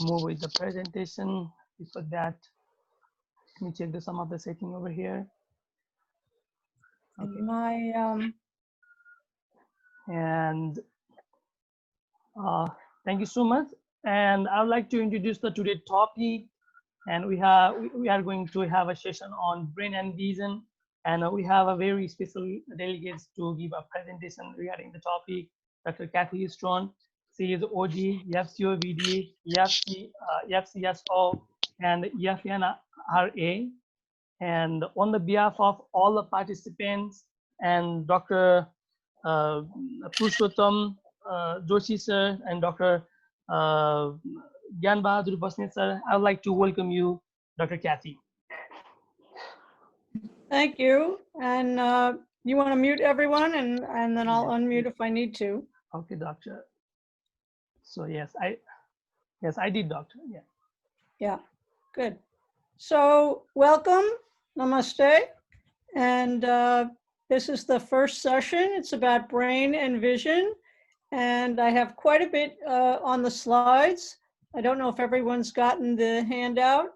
move with the presentation. Before that, let me check some of the setting over here. Okay. And thank you so much. And I would like to introduce the today's topic. And we are going to have a session on brain and vision. And we have a very special delegates to give a presentation regarding the topic. Dr. Cathy Stron. She is OG, FCOVD, FCSO, and FNRA. And on the behalf of all the participants and Dr. Purushottam Joshi sir and Dr. Gyan Bahadur Basnet sir, I would like to welcome you, Dr. Cathy. Thank you. And you want to mute everyone, and then I'll unmute if I need to. Okay, doctor. So yes, I did, doctor. Yeah. Yeah, good. So welcome, namaste. And this is the first session. It's about brain and vision. And I have quite a bit on the slides. I don't know if everyone's gotten the handout,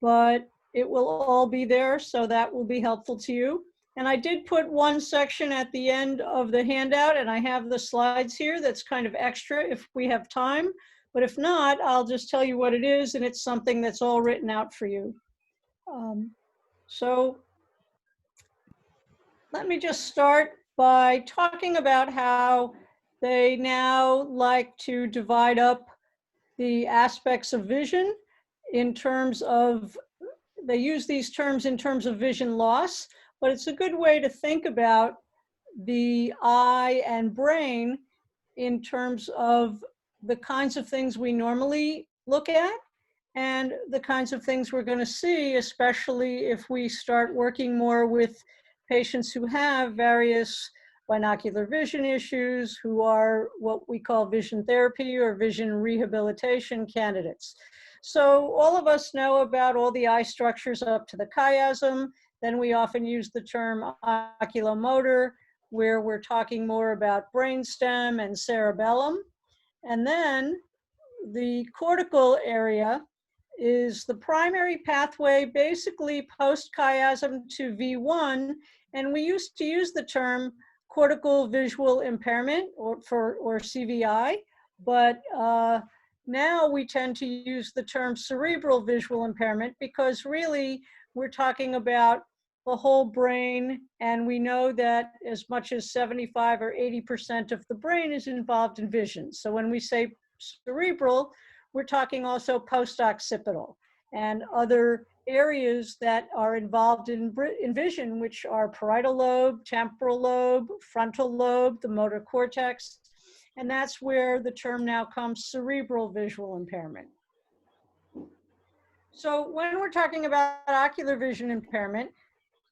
but it will all be there, so that will be helpful to you. And I did put one section at the end of the handout, and I have the slides here that's kind of extra if we have time. But if not, I'll just tell you what it is, and it's something that's all written out for you. So let me just start by talking about how they now like to divide up the aspects of vision in terms of, they use these terms in terms of vision loss, but it's a good way to think about the eye and brain in terms of the kinds of things we normally look at and the kinds of things we're going to see, especially if we start working more with patients who have various binocular vision issues, who are what we call vision therapy or vision rehabilitation candidates. So all of us know about all the eye structures up to the chiasm. Then we often use the term oculomotor, where we're talking more about brainstem and cerebellum. And then the cortical area is the primary pathway, basically post-chiasm to V1. And we used to use the term cortical visual impairment or CVI, but now we tend to use the term cerebral visual impairment because really we're talking about the whole brain, and we know that as much as 75 or 80% of the brain is involved in vision. So when we say cerebral, we're talking also post-occipital and other areas that are involved in vision, which are parietal lobe, temporal lobe, frontal lobe, the motor cortex. And that's where the term now comes cerebral visual impairment. So when we're talking about ocular vision impairment,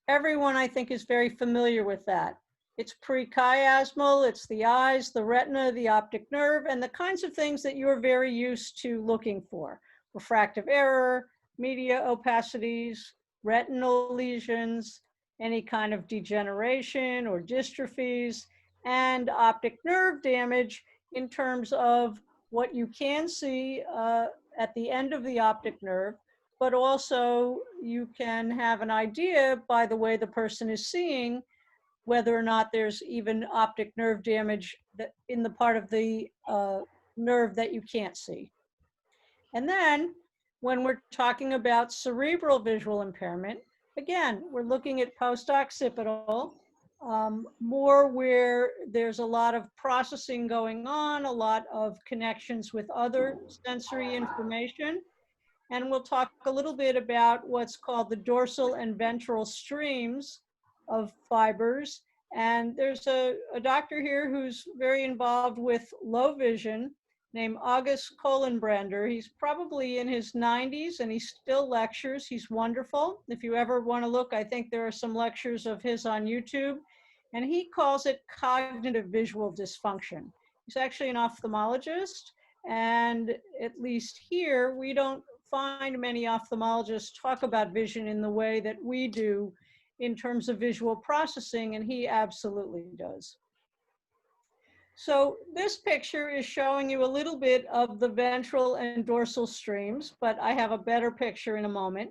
everyone I think is very familiar with that. It's pre-chiasmal, it's the eyes, the retina, the optic nerve, and the kinds of things that you're very used to looking for. Refractive error, media opacities, retinal lesions, any kind of degeneration or dystrophies, and optic nerve damage in terms of what you can see at the end of the optic nerve, but also you can have an idea by the way the person is seeing whether or not there's even optic nerve damage in the part of the nerve that you can't see. And then when we're talking about cerebral visual impairment, again, we're looking at post-occipital, more where there's a lot of processing going on, a lot of connections with other sensory information. And we'll talk a little bit about what's called the dorsal and ventral streams of fibers. And there's a doctor here who's very involved with low vision named August Kohlenbrander. He's probably in his 90s and he still lectures. He's wonderful. If you ever want to look, I think there are some lectures of his on YouTube. And he calls it cognitive visual dysfunction. He's actually an ophthalmologist. And at least here, we don't find many ophthalmologists talk about vision in the way that we do in terms of visual processing, and he absolutely does. So this picture is showing you a little bit of the ventral and dorsal streams, but I have a better picture in a moment.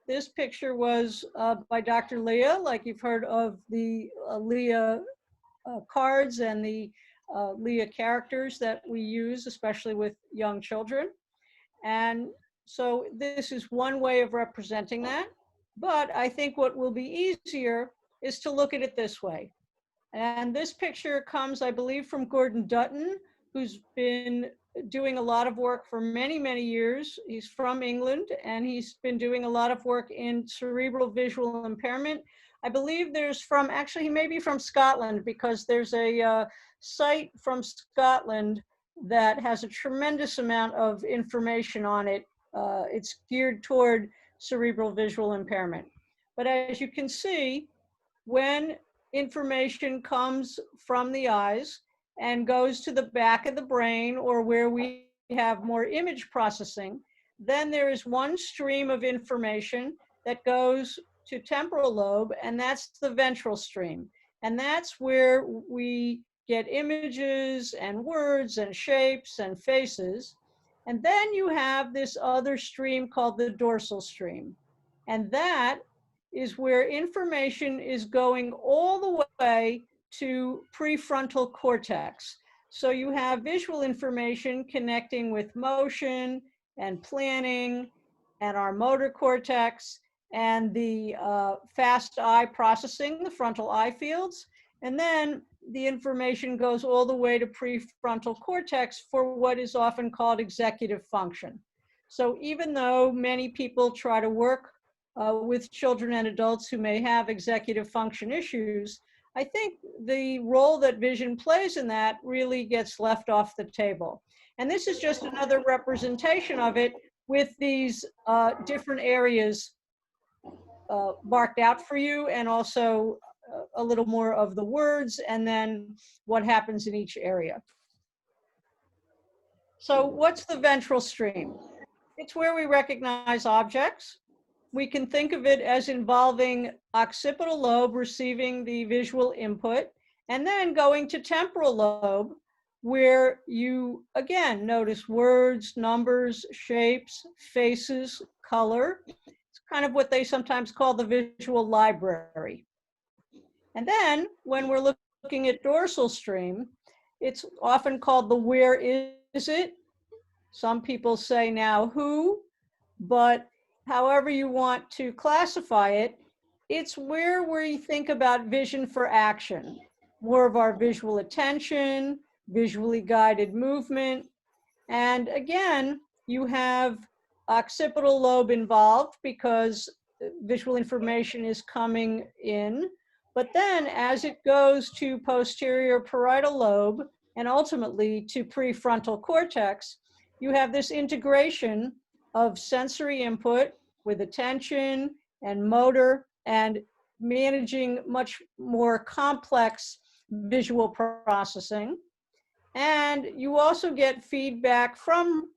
This picture was by Dr. Leah, like you've heard of the Leah cards and the Leah characters that we use, especially with young children. And so this is one way of representing that. But I think what will be easier is to look at it this way. And this picture comes, I believe, from Gordon Dutton, who's been doing a lot of work for many, many years. He's from England, and he's been doing a lot of work in cerebral visual impairment. I believe there's from, actually, he may be from Scotland, because there's a site from Scotland that has a tremendous amount of information on it. It's geared toward cerebral visual impairment. But as you can see, when information comes from the eyes and goes to the back of the brain, or where we have more image processing, then there is one stream of information that goes to temporal lobe, and that's the ventral stream. And that's where we get images and words and shapes and faces. And then you have this other stream called the dorsal stream. And that is where information is going all the way to prefrontal cortex. So you have visual information connecting with motion and planning and our motor cortex and the fast eye processing, the frontal eye fields. And then the information goes all the way to prefrontal cortex for what is often called executive function. So even though many people try to work with children and adults who may have executive function issues, I think the role that vision plays in that really gets left off the table. And this is just another representation of it with these different areas marked out for you, and also a little more of the words and then what happens in each area. So what's the ventral stream? It's where we recognize objects. We can think of it as involving occipital lobe receiving the visual input, and then going to temporal lobe, where you, again, notice words, numbers, shapes, faces, color. It's kind of what they sometimes call the visual library. And then when we're looking at dorsal stream, it's often called the where is it? Some people say now who, but however you want to classify it, it's where we think about vision for action, more of our visual attention, visually guided movement. And again, you have occipital lobe involved because visual information is coming in. But then as it goes to posterior parietal lobe and ultimately to prefrontal cortex, you have this integration of sensory input with attention and motor and managing much more complex visual processing. And you also get feedback from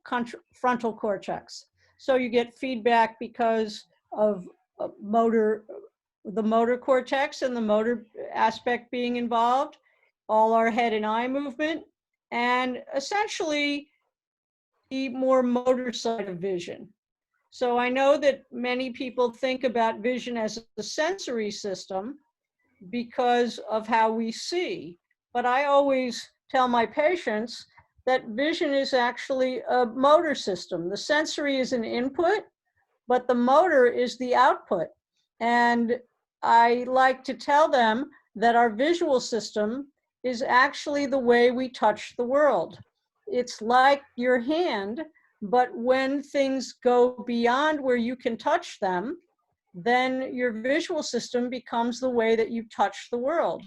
frontal cortex. So you get feedback because of the motor cortex and the motor aspect being involved, all our head and eye movement, and essentially the more motor side of vision. So I know that many people think about vision as a sensory system because of how we see, but I always tell my patients that vision is actually a motor system. The sensory is an input, but the motor is the output. And I like to tell them that our visual system is actually the way we touch the world. It's like your hand, but when things go beyond where you can touch them, then your visual system becomes the way that you touch the world.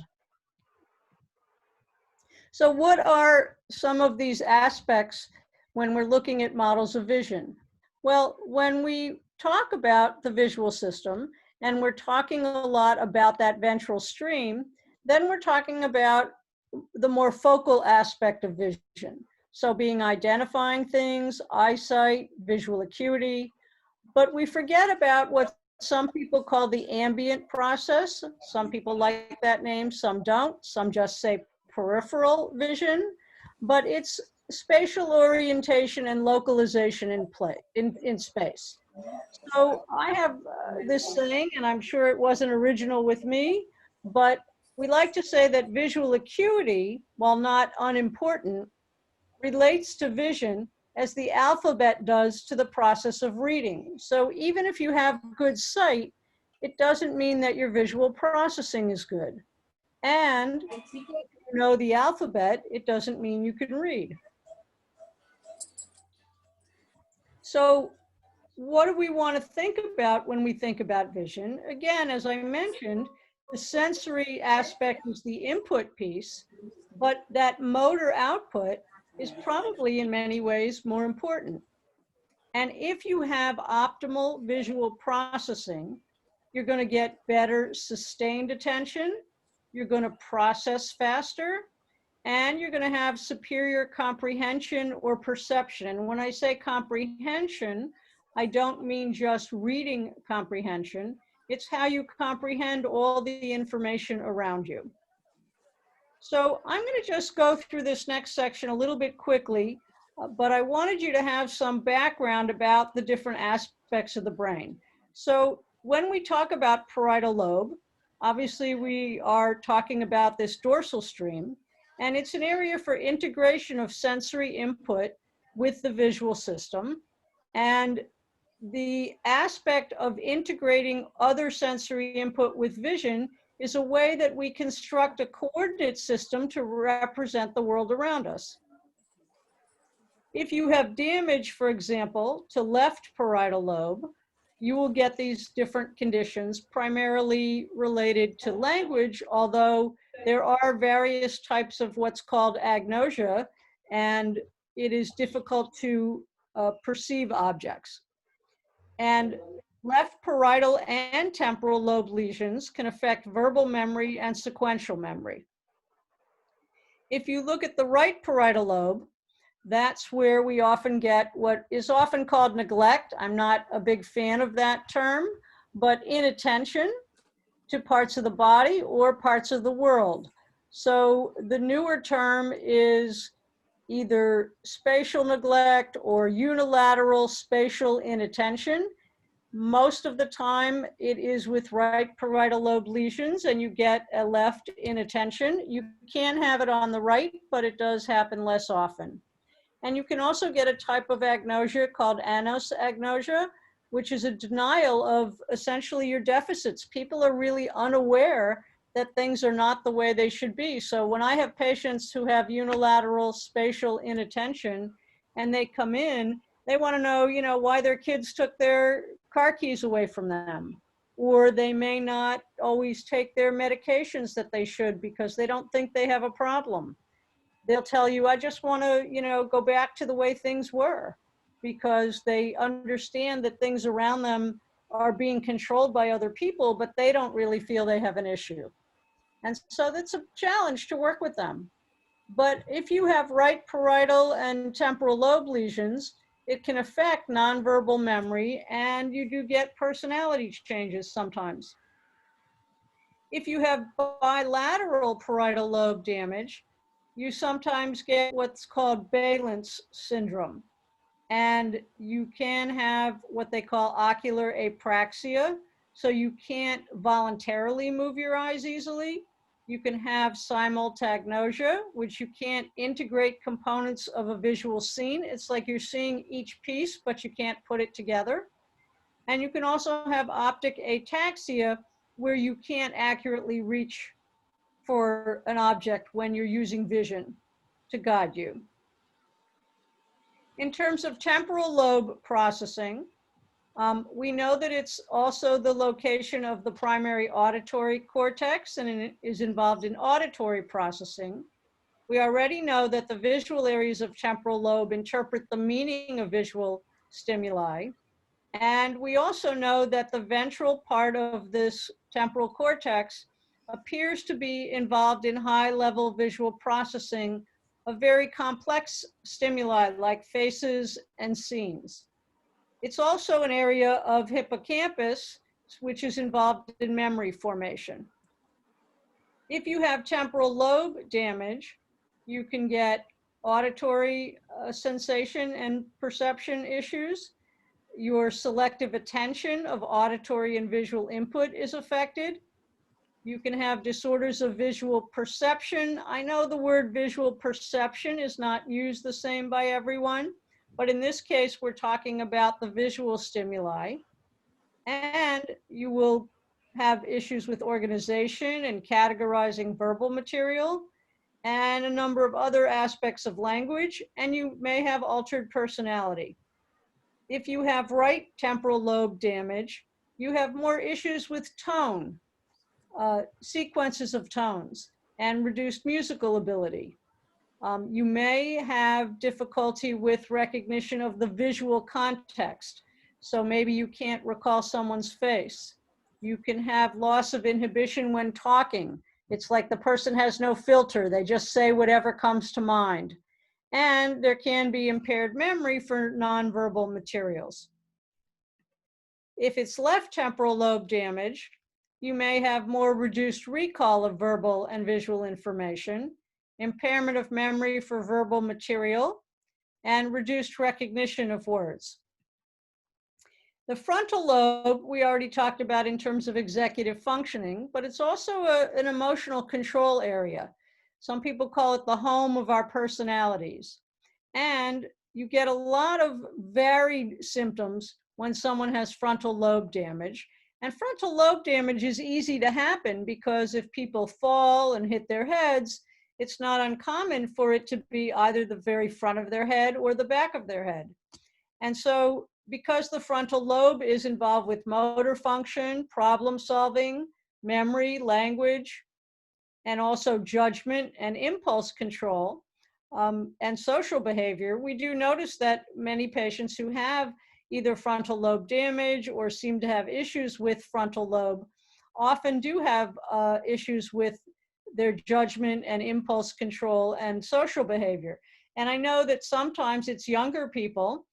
So what are some of these aspects when we're looking at models of vision? Well, when we talk about the visual system, and we're talking a lot about that ventral stream, then we're talking about the more focal aspect of vision. So being identifying things, eyesight, visual acuity, but we forget about what some people call the ambient process. Some people like that name, some don't. Some just say peripheral vision, but it's spatial orientation and localization in space. So I have this saying, and I'm sure it wasn't original with me, but we like to say that visual acuity, while not unimportant, relates to vision as the alphabet does to the process of reading. So even if you have good sight, it doesn't mean that your visual processing is good. And if you know the alphabet, it doesn't mean you can read. So what do we want to think about when we think about vision? Again, as I mentioned, the sensory aspect is the input piece, but that motor output is probably in many ways more important. And if you have optimal visual processing, you're going to get better sustained attention, you're going to process faster, and you're going to have superior comprehension or perception. And when I say comprehension, I don't mean just reading comprehension. It's how you comprehend all the information around you. So I'm going to just go through this next section a little bit quickly, but I wanted you to have some background about the different aspects of the brain. So when we talk about parietal lobe, obviously we are talking about this dorsal stream, and it's an area for integration of sensory input with the visual system. And the aspect of integrating other sensory input with vision is a way that we construct a coordinate system to represent the world around us. If you have damage, for example, to left parietal lobe, you will get these different conditions, primarily related to language, although there are various types of what's called agnosia, and it is difficult to perceive objects. And left parietal and temporal lobe lesions can affect verbal memory and sequential memory. If you look at the right parietal lobe, that's where we often get what is often called neglect. I'm not a big fan of that term, but inattention to parts of the body or parts of the world. So the newer term is either spatial neglect or unilateral spatial inattention. Most of the time it is with right parietal lobe lesions and you get a left inattention. You can have it on the right, but it does happen less often. And you can also get a type of agnosia called anosagnosia, which is a denial of essentially your deficits. People are really unaware that things are not the way they should be. So when I have patients who have unilateral spatial inattention and they come in, they want to know, why their kids took their car keys away from them, or they may not always take their medications that they should because they don't think they have a problem. They'll tell you, I just want to, go back to the way things were, because they understand that things around them are being controlled by other people, but they don't really feel they have an issue. And so that's a challenge to work with them. But if you have right parietal and temporal lobe lesions, it can affect nonverbal memory, and you do get personality changes sometimes. If you have bilateral parietal lobe damage, you sometimes get what's called Balance syndrome. And you can have what they call ocular apraxia, so you can't voluntarily move your eyes easily. You can have simultagnosia, which you can't integrate components of a visual scene. It's like you're seeing each piece, but you can't put it together. And you can also have optic ataxia, where you can't accurately reach for an object when you're using vision to guide you. In terms of temporal lobe processing, we know that it's also the location of the primary auditory cortex, and it is involved in auditory processing. We already know that the visual areas of temporal lobe interpret the meaning of visual stimuli. And we also know that the ventral part of this temporal cortex appears to be involved in high-level visual processing of very complex stimuli like faces and scenes. It's also an area of hippocampus, which is involved in memory formation. If you have temporal lobe damage, you can get auditory sensation and perception issues. Your selective attention of auditory and visual input is affected. You can have disorders of visual perception. I know the word visual perception is not used the same by everyone, but in this case, we're talking about the visual stimuli. And you will have issues with organization and categorizing verbal material and a number of other aspects of language, and you may have altered personality. If you have right temporal lobe damage, you have more issues with tone, sequences of tones, and reduced musical ability. You may have difficulty with recognition of the visual context. So maybe you can't recall someone's face. You can have loss of inhibition when talking. It's like the person has no filter. They just say whatever comes to mind. And there can be impaired memory for nonverbal materials. If it's left temporal lobe damage, you may have more reduced recall of verbal and visual information, impairment of memory for verbal material, and reduced recognition of words. The frontal lobe, we already talked about in terms of executive functioning, but it's also an emotional control area. Some people call it the home of our personalities. And you get a lot of varied symptoms when someone has frontal lobe damage. And frontal lobe damage is easy to happen because if people fall and hit their heads, it's not uncommon for it to be either the very front of their head or the back of their head. And so because the frontal lobe is involved with motor function, problem solving, memory, language, and also judgment and impulse control, and social behavior, we do notice that many patients who have either frontal lobe damage or seem to have issues with frontal lobe often do have issues with their judgment and impulse control and social behavior. And I know that sometimes it's younger people,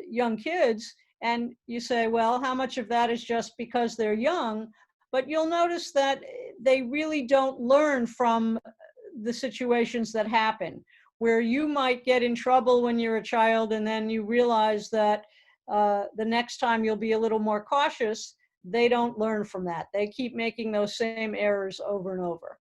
young kids, and you say, well, how much of that is just because they're young? But you'll notice that they really don't learn from the situations that happen, where you might get in trouble when you're a child and then you realize that the next time you'll be a little more cautious. They don't learn from that. They keep making those same errors over and over.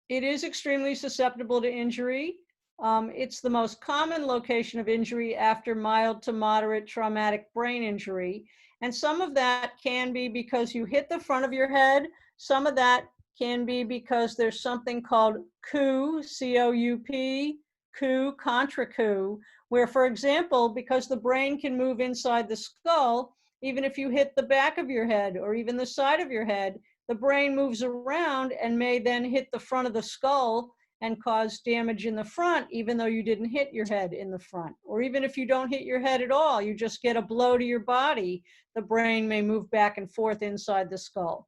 It is extremely susceptible to injury. It's the most common location of injury after mild to moderate traumatic brain injury. And some of that can be because you hit the front of your head. Some of that can be because there's something called coup, C-O-U-P, coup, contra coup, where, for example, because the brain can move inside the skull, even if you hit the back of your head or even the side of your head, the brain moves around and may then hit the front of the skull and cause damage in the front, even though you didn't hit your head in the front. Or even if you don't hit your head at all, you just get a blow to your body, the brain may move back and forth inside the skull.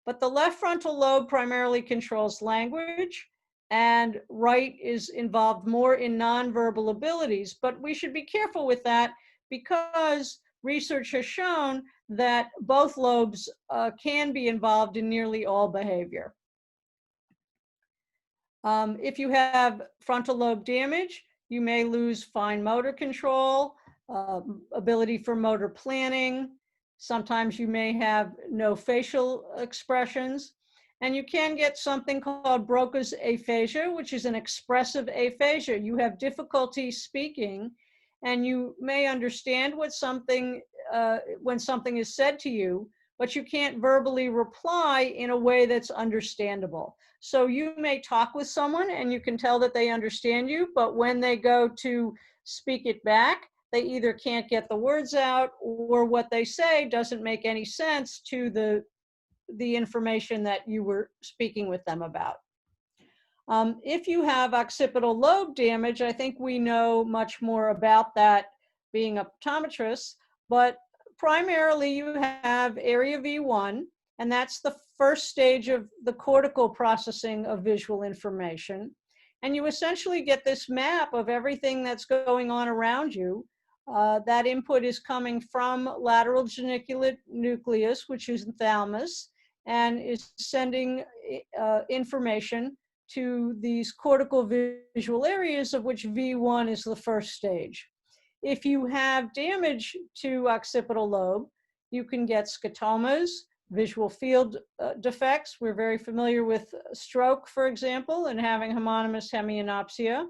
But the left frontal lobe primarily controls language, and right is involved more in nonverbal abilities. But we should be careful with that because research has shown that both lobes can be involved in nearly all behavior. If you have frontal lobe damage, you may lose fine motor control, ability for motor planning. Sometimes you may have no facial expressions, and you can get something called Broca's aphasia, which is an expressive aphasia. You have difficulty speaking, and you may understand what something when something is said to you, but you can't verbally reply in a way that's understandable. So you may talk with someone and you can tell that they understand you, but when they go to speak it back, they either can't get the words out or what they say doesn't make any sense to the information that you were speaking with them about. If you have occipital lobe damage, I think we know much more about that being optometrists, but primarily you have area V1, and that's the first stage of the cortical processing of visual information. And you essentially get this map of everything that's going on around you. That input is coming from lateral geniculate nucleus, which is the thalamus, and is sending information to these cortical visual areas, of which V1 is the first stage. If you have damage to occipital lobe, you can get scotomas, visual field defects. We're very familiar with stroke, for example, and having homonymous hemianopsia.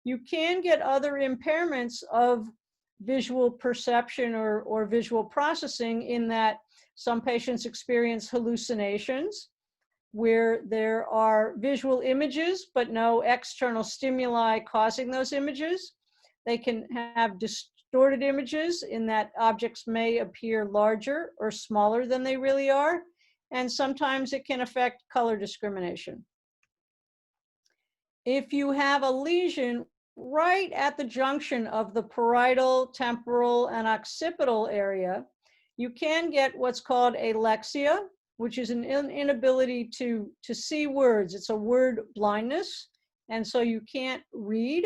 You can get other impairments of visual perception or visual processing, in that some patients experience hallucinations, where there are visual images but no external stimuli causing those images. They can have distorted images, in that objects may appear larger or smaller than they really are, and sometimes it can affect color discrimination. If you have a lesion right at the junction of the parietal, temporal, and occipital area, you can get what's called alexia, which is an inability to see words. It's a word blindness, and so you can't read.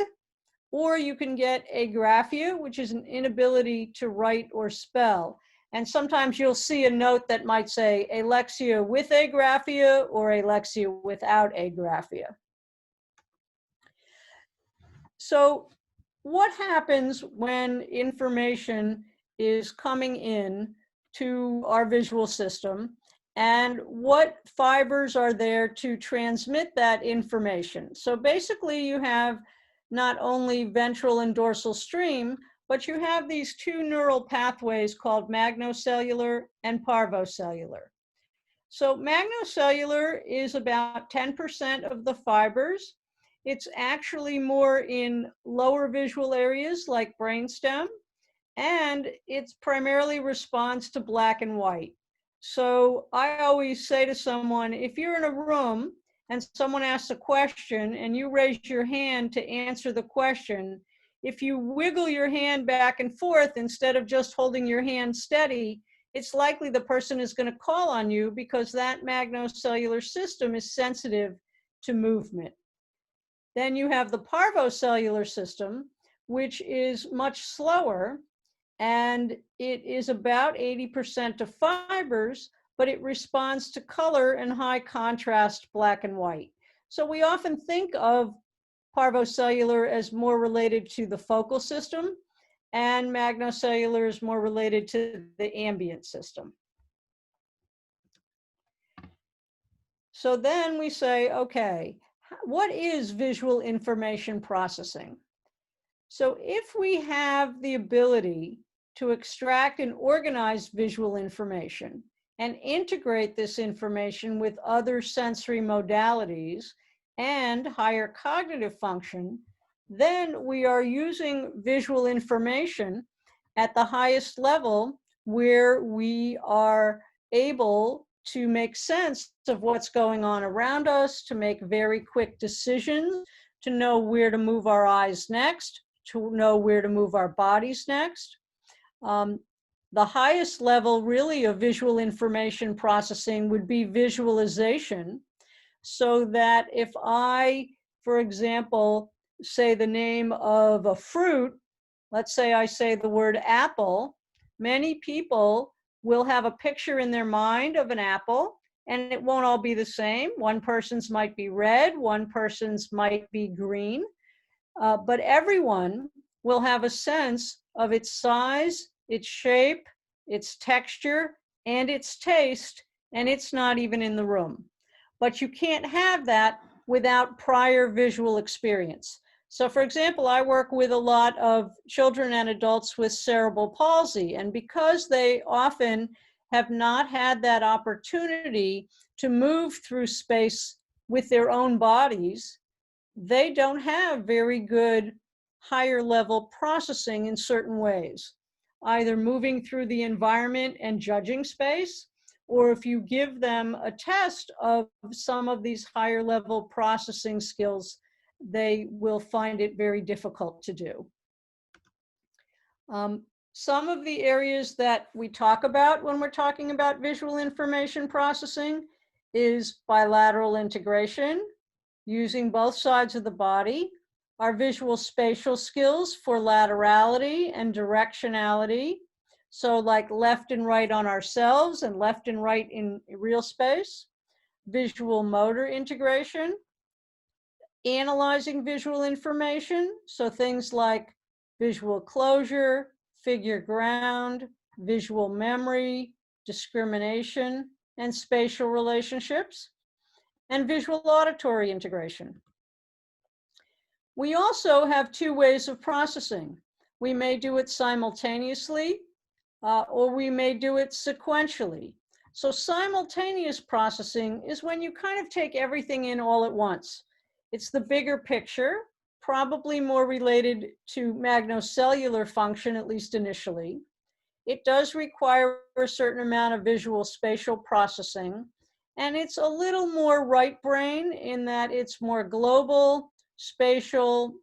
Or you can get agraphia, which is an inability to write or spell. And sometimes you'll see a note that might say alexia with agraphia or alexia without agraphia. So what happens when information is coming in to our visual system, and what fibers are there to transmit that information? So basically you have not only ventral and dorsal stream, but you have these two neural pathways called magnocellular and parvocellular. So magnocellular is about 10% of the fibers. It's actually more in lower visual areas like brainstem, and it's primarily responds to black and white. So I always say to someone, if you're in a room and someone asks a question and you raise your hand to answer the question, if you wiggle your hand back and forth instead of just holding your hand steady, it's likely the person is going to call on you, because that magnocellular system is sensitive to movement. Then you have the parvocellular system, which is much slower, and it is about 80% of fibers, but it responds to color and high contrast black and white. So we often think of parvocellular as more related to the focal system, and magnocellular is more related to the ambient system. So then we say, okay, what is visual information processing? So if we have the ability to extract and organize visual information and integrate this information with other sensory modalities and higher cognitive function, then we are using visual information at the highest level, where we are able to make sense of what's going on around us, to make very quick decisions, to know where to move our eyes next, to know where to move our bodies next. The highest level really of visual information processing would be visualization, so that if I, for example, say the name of a fruit, let's say I say the word apple, many people will have a picture in their mind of an apple, and it won't all be the same. One person's might be red, one person's might be green, but everyone will have a sense of its size, its shape, its texture, and its taste, and it's not even in the room. But you can't have that without prior visual experience. So for example, I work with a lot of children and adults with cerebral palsy, and because they often have not had that opportunity to move through space with their own bodies, they don't have very good higher level processing in certain ways, either moving through the environment and judging space, or if you give them a test of some of these higher level processing skills, they will find it very difficult to do. Some of the areas that we talk about when we're talking about visual information processing is bilateral integration, using both sides of the body, our visual spatial skills for laterality and directionality, So like left and right on ourselves and left and right in real space, visual motor integration, analyzing visual information. So things like visual closure, figure ground, visual memory, discrimination, and spatial relationships, and visual auditory integration. We also have two ways of processing. We may do it simultaneously, or we may do it sequentially. So simultaneous processing is when you kind of take everything in all at once. It's the bigger picture, probably more related to magnocellular function, at least initially. It does require a certain amount of visual spatial processing, and it's a little more right brain in that it's more global, spatial,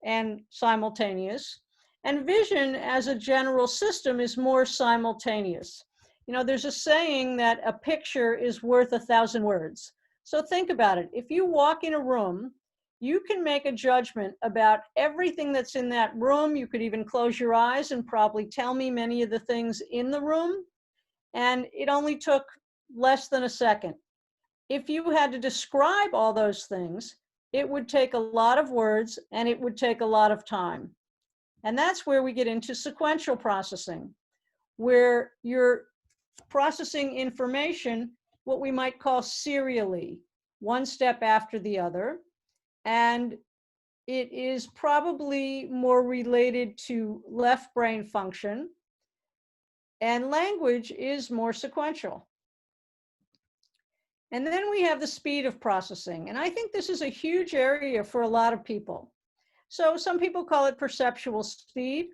and simultaneous. And vision as a general system is more simultaneous. You know, there's a saying that a picture is worth 1,000 words. So think about it. If you walk in a room, you can make a judgment about everything that's in that room. You could even close your eyes and probably tell me many of the things in the room. And it only took less than a second. If you had to describe all those things, it would take a lot of words and it would take a lot of time. And that's where we get into sequential processing, where you're processing information, what we might call serially, one step after the other. And it is probably more related to left brain function, and language is more sequential. And then we have the speed of processing. And I think this is a huge area for a lot of people. So some people call it perceptual speed.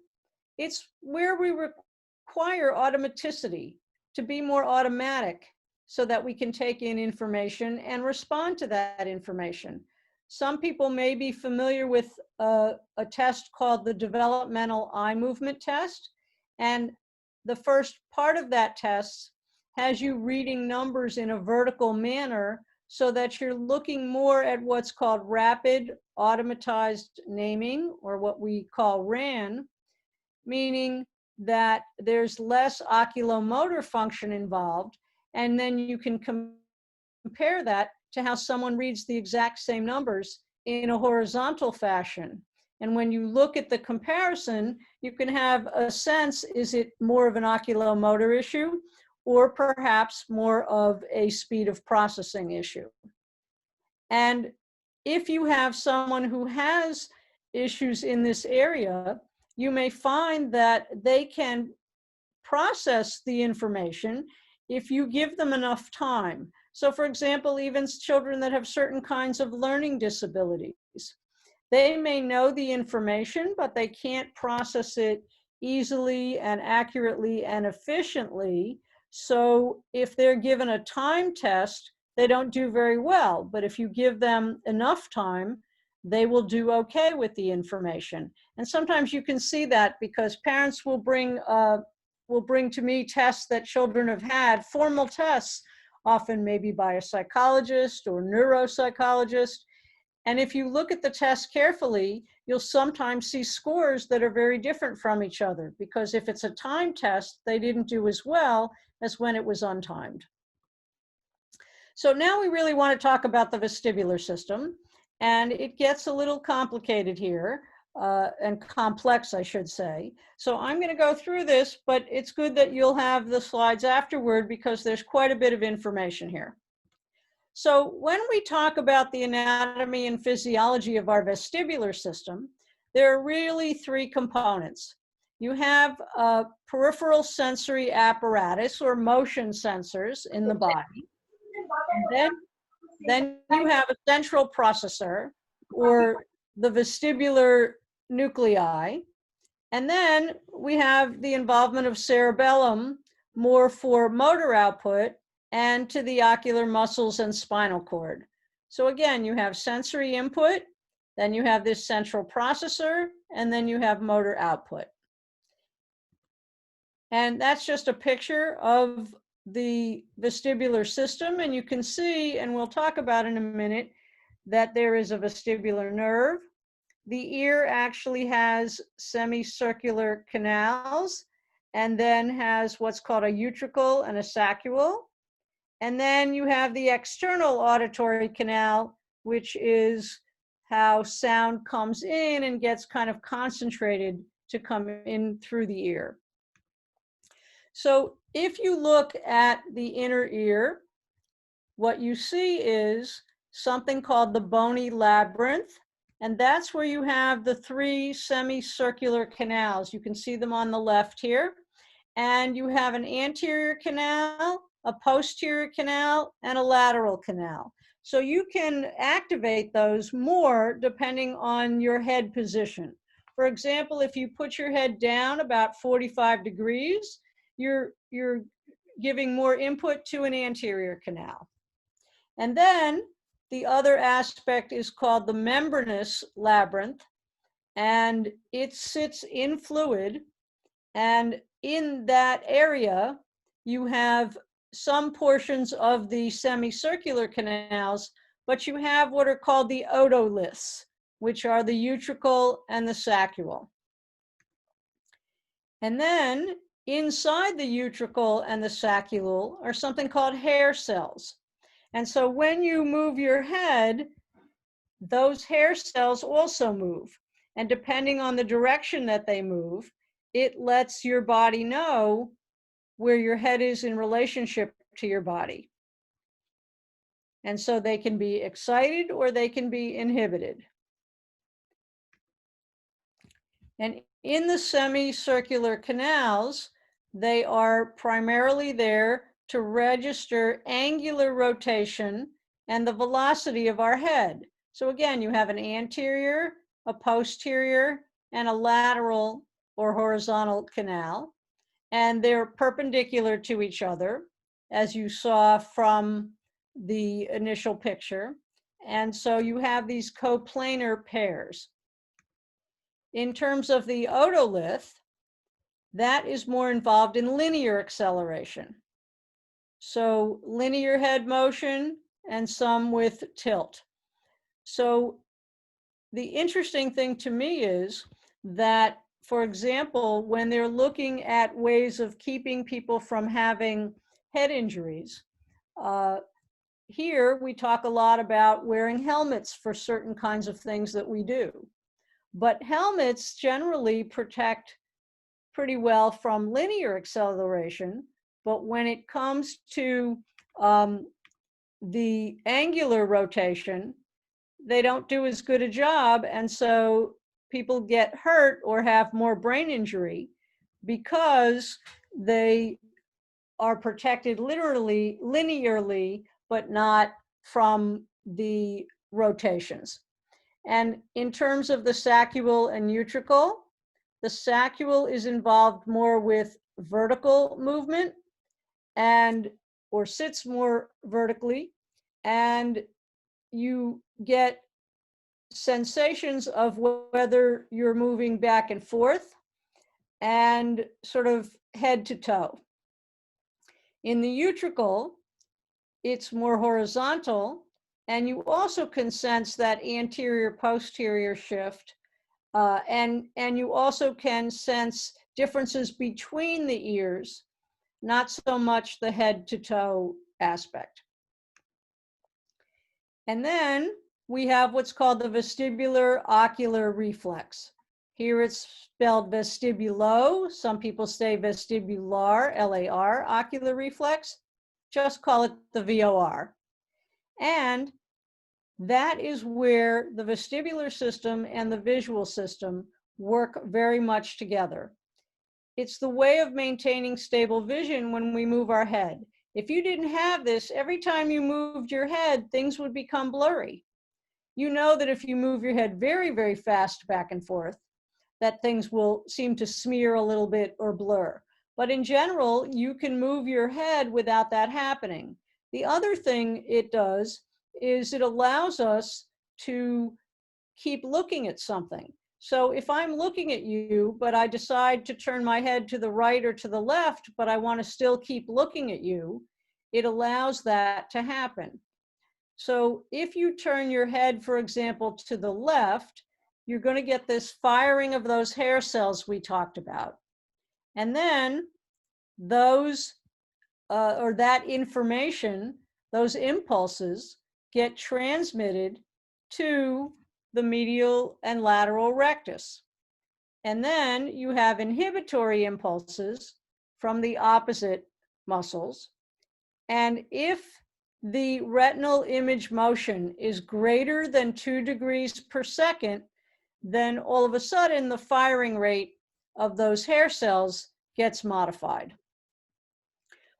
It's where we require automaticity, to be more automatic so that we can take in information and respond to that information. Some people may be familiar with a test called the developmental eye movement test. And the first part of that test has you reading numbers in a vertical manner so that you're looking more at what's called rapid automatized naming, or what we call RAN, meaning that there's less oculomotor function involved. And then you can compare that to how someone reads the exact same numbers in a horizontal fashion. And when you look at the comparison, you can have a sense, is it more of an oculomotor issue or perhaps more of a speed of processing issue? And if you have someone who has issues in this area, you may find that they can process the information if you give them enough time. So for example, even children that have certain kinds of learning disabilities, they may know the information, but they can't process it easily and accurately and efficiently. So if they're given a time test, they don't do very well. But if you give them enough time, they will do okay with the information. And sometimes you can see that because parents will bring to me tests that children have had, formal tests, often maybe by a psychologist or neuropsychologist. And if you look at the test carefully, you'll sometimes see scores that are very different from each other, because if it's a time test, they didn't do as well as when it was untimed. So now we really want to talk about the vestibular system, and it gets a little complicated here, and complex, I should say. So I'm going to go through this, but it's good that you'll have the slides afterward because there's quite a bit of information here. So when we talk about the anatomy and physiology of our vestibular system, there are really three components. You have a peripheral sensory apparatus, or motion sensors in the body. And then you have a central processor, or the vestibular nuclei. And then we have the involvement of cerebellum, more for motor output, and to the ocular muscles and spinal cord. So again, you have sensory input, then you have this central processor, and then you have motor output. And that's just a picture of the vestibular system. And you can see, and we'll talk about in a minute, that there is a vestibular nerve. The ear actually has semicircular canals, and then has what's called a utricle and a saccule. And then you have the external auditory canal, which is how sound comes in and gets kind of concentrated to come in through the ear. So if you look at the inner ear, what you see is something called the bony labyrinth, and that's where you have the three semicircular canals. You can see them on the left here. And you have an anterior canal, a posterior canal, and a lateral canal. So you can activate those more depending on your head position. For example, if you put your head down about 45 degrees, you're giving more input to an anterior canal. And then the other aspect is called the membranous labyrinth, and it sits in fluid. And in that area, you have some portions of the semicircular canals, but you have what are called the otoliths, which are the utricle and the saccule. And then inside the utricle and the saccule are something called hair cells. And so when you move your head, those hair cells also move. And depending on the direction that they move, it lets your body know where your head is in relationship to your body. And so they can be excited or they can be inhibited. And in the semicircular canals, they are primarily there to register angular rotation and the velocity of our head. So again, you have an anterior, a posterior, and a lateral or horizontal canal, and they're perpendicular to each other, as you saw from the initial picture. And so you have these coplanar pairs. In terms of the otolith, that is more involved in linear acceleration. So linear head motion and some with tilt. So the interesting thing to me is that, for example, when they're looking at ways of keeping people from having head injuries, here we talk a lot about wearing helmets for certain kinds of things that we do. But helmets generally protect pretty well from linear acceleration, but when it comes to the angular rotation, they don't do as good a job, and so people get hurt or have more brain injury because they are protected literally, linearly, but not from the rotations. And in terms of the saccule and utricle, the saccule is involved more with vertical movement and or sits more vertically, and you get sensations of whether you're moving back and forth and sort of head to toe. In the utricle, it's more horizontal, and you also can sense that anterior posterior shift, and you also can sense differences between the ears, not so much the head to toe aspect. And then we have what's called the vestibulo-ocular reflex. Here it's spelled vestibulo. Some people say vestibular, L-A-R, ocular reflex. Just call it the VOR. And that is where the vestibular system and the visual system work very much together. It's the way of maintaining stable vision when we move our head. If you didn't have this, every time you moved your head, things would become blurry. You know that if you move your head very, very fast back and forth, that things will seem to smear a little bit or blur. But in general, you can move your head without that happening. The other thing it does is it allows us to keep looking at something. So if I'm looking at you, but I decide to turn my head to the right or to the left, but I want to still keep looking at you, it allows that to happen. So if you turn your head, for example, to the left, you're going to get this firing of those hair cells we talked about. And then those, or that information, those impulses get transmitted to the medial and lateral rectus. And then you have inhibitory impulses from the opposite muscles. And if the retinal image motion is greater than 2 degrees per second, then all of a sudden the firing rate of those hair cells gets modified.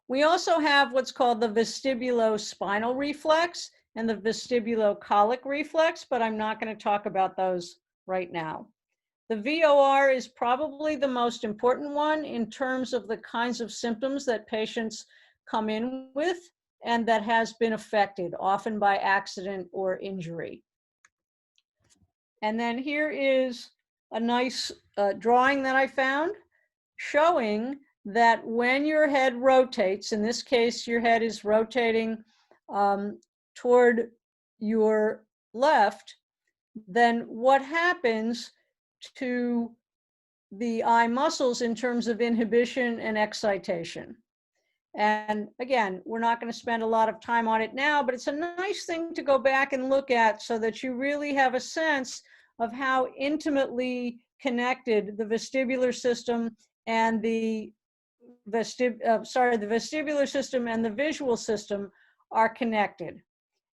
We also have what's called the vestibulo-spinal reflex and the vestibulo-ocular reflex, but I'm not going to talk about those right now. The VOR is probably the most important one in terms of the kinds of symptoms that patients come in with and that has been affected, often by accident or injury. And then here is a nice drawing that I found showing that when your head rotates, in this case, your head is rotating toward your left, then what happens to the eye muscles in terms of inhibition and excitation. And again, we're not going to spend a lot of time on it now, but it's a nice thing to go back and look at so that you really have a sense of how intimately connected the vestibular system and the vestibular system and the visual system are connected,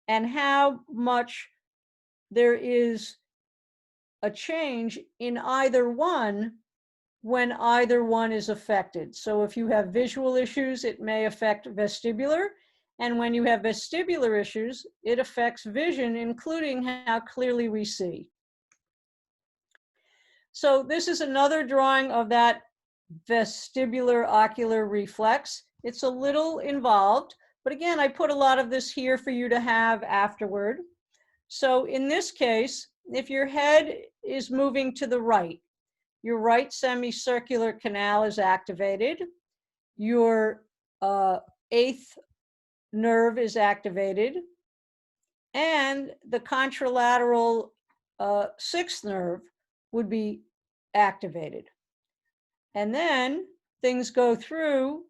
and how much there is a change in either one when either one is affected. So if you have visual issues, it may affect vestibular. And when you have vestibular issues, it affects vision, including how clearly we see. So this is another drawing of that vestibulo-ocular reflex. It's a little involved, but again, I put a lot of this here for you to have afterward. So in this case, if your head is moving to the right, your right semicircular canal is activated, your eighth nerve is activated, and the contralateral sixth nerve would be activated. And then things go through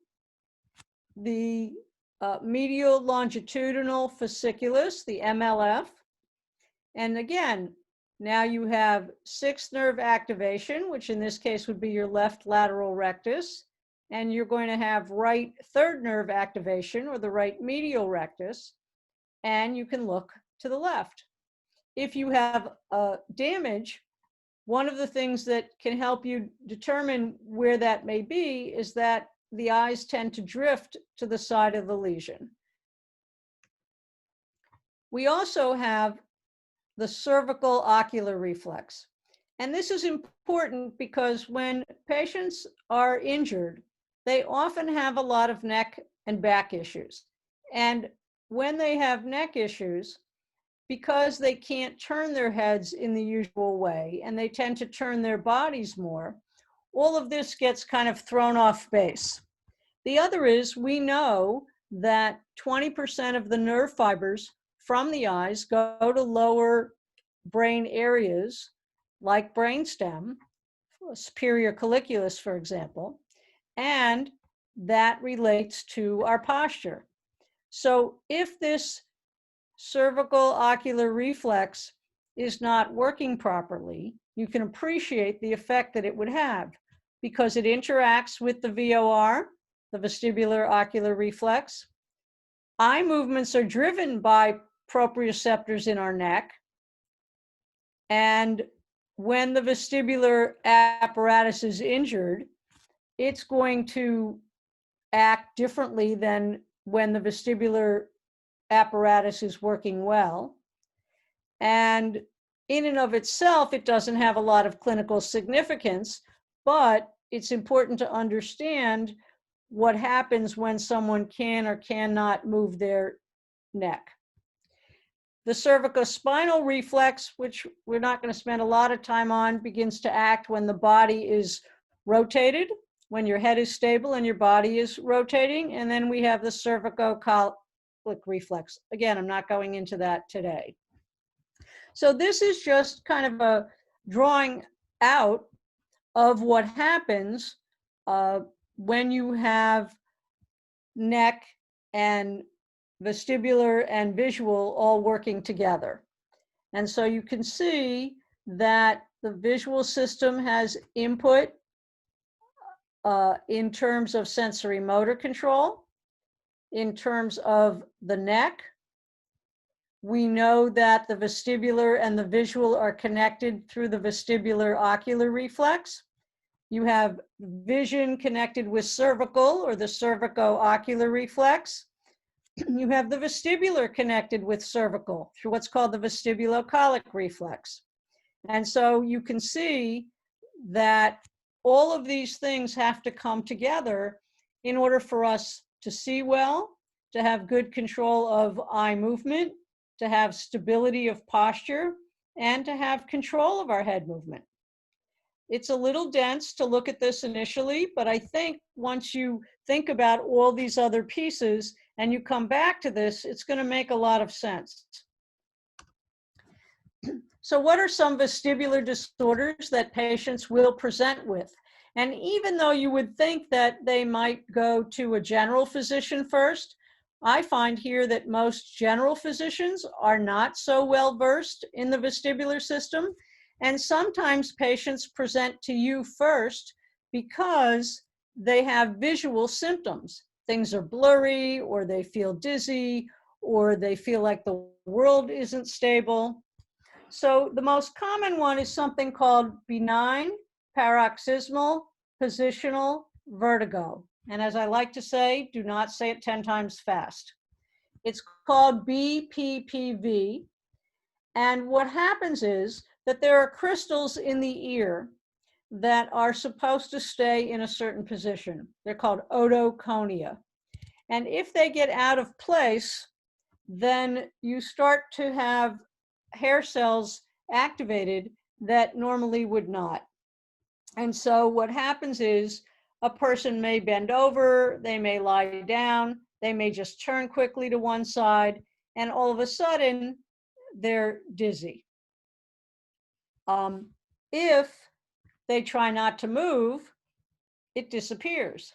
the medial longitudinal fasciculus, the MLF. And again, now you have sixth nerve activation, which in this case would be your left lateral rectus. And you're going to have right third nerve activation, or the right medial rectus. And you can look to the left. If you have damage, one of the things that can help you determine where that may be is that the eyes tend to drift to the side of the lesion. We also have the cervical ocular reflex. And this is important because when patients are injured, they often have a lot of neck and back issues. And when they have neck issues, because they can't turn their heads in the usual way, and they tend to turn their bodies more, all of this gets kind of thrown off base. The other is, we know that 20% of the nerve fibers from the eyes go to lower brain areas, like brainstem, superior colliculus, for example, and that relates to our posture. So if this cervical ocular reflex is not working properly, you can appreciate the effect that it would have, because it interacts with the VOR, the vestibular ocular reflex. Eye movements are driven by proprioceptors in our neck. And when the vestibular apparatus is injured, it's going to act differently than when the vestibular apparatus is working well. And in and of itself, it doesn't have a lot of clinical significance, but it's important to understand what happens when someone can or cannot move their neck. The cervicospinal reflex, which we're not going to spend a lot of time on, begins to act when the body is rotated, when your head is stable and your body is rotating. And then we have the cervico-ocular reflex. Again, I'm not going into that today. So this is just kind of a drawing out of what happens when you have neck and vestibular and visual all working together. And so you can see that the visual system has input in terms of sensory motor control, in terms of the neck. We know that the vestibular and the visual are connected through the vestibulo-ocular reflex. You have vision connected with cervical or the cervico-ocular reflex. You have the vestibular connected with cervical through what's called the vestibulo-ocular reflex. And so you can see that all of these things have to come together in order for us to see well, to have good control of eye movement, to have stability of posture, and to have control of our head movement. It's a little dense to look at this initially, but I think once you think about all these other pieces and you come back to this, it's going to make a lot of sense. So what are some vestibular disorders that patients will present with? And even though you would think that they might go to a general physician first, I find here that most general physicians are not so well versed in the vestibular system. And sometimes patients present to you first because they have visual symptoms. Things are blurry, or they feel dizzy, or they feel like the world isn't stable. So the most common one is something called benign paroxysmal positional vertigo. And as I like to say, do not say it 10 times fast. It's called BPPV. And what happens is that there are crystals in the ear that are supposed to stay in a certain position. They're called otoconia. And if they get out of place, then you start to have hair cells activated that normally would not. And so what happens is a person may bend over, they may lie down, they may just turn quickly to one side, and all of a sudden they're dizzy. If they try not to move, it disappears.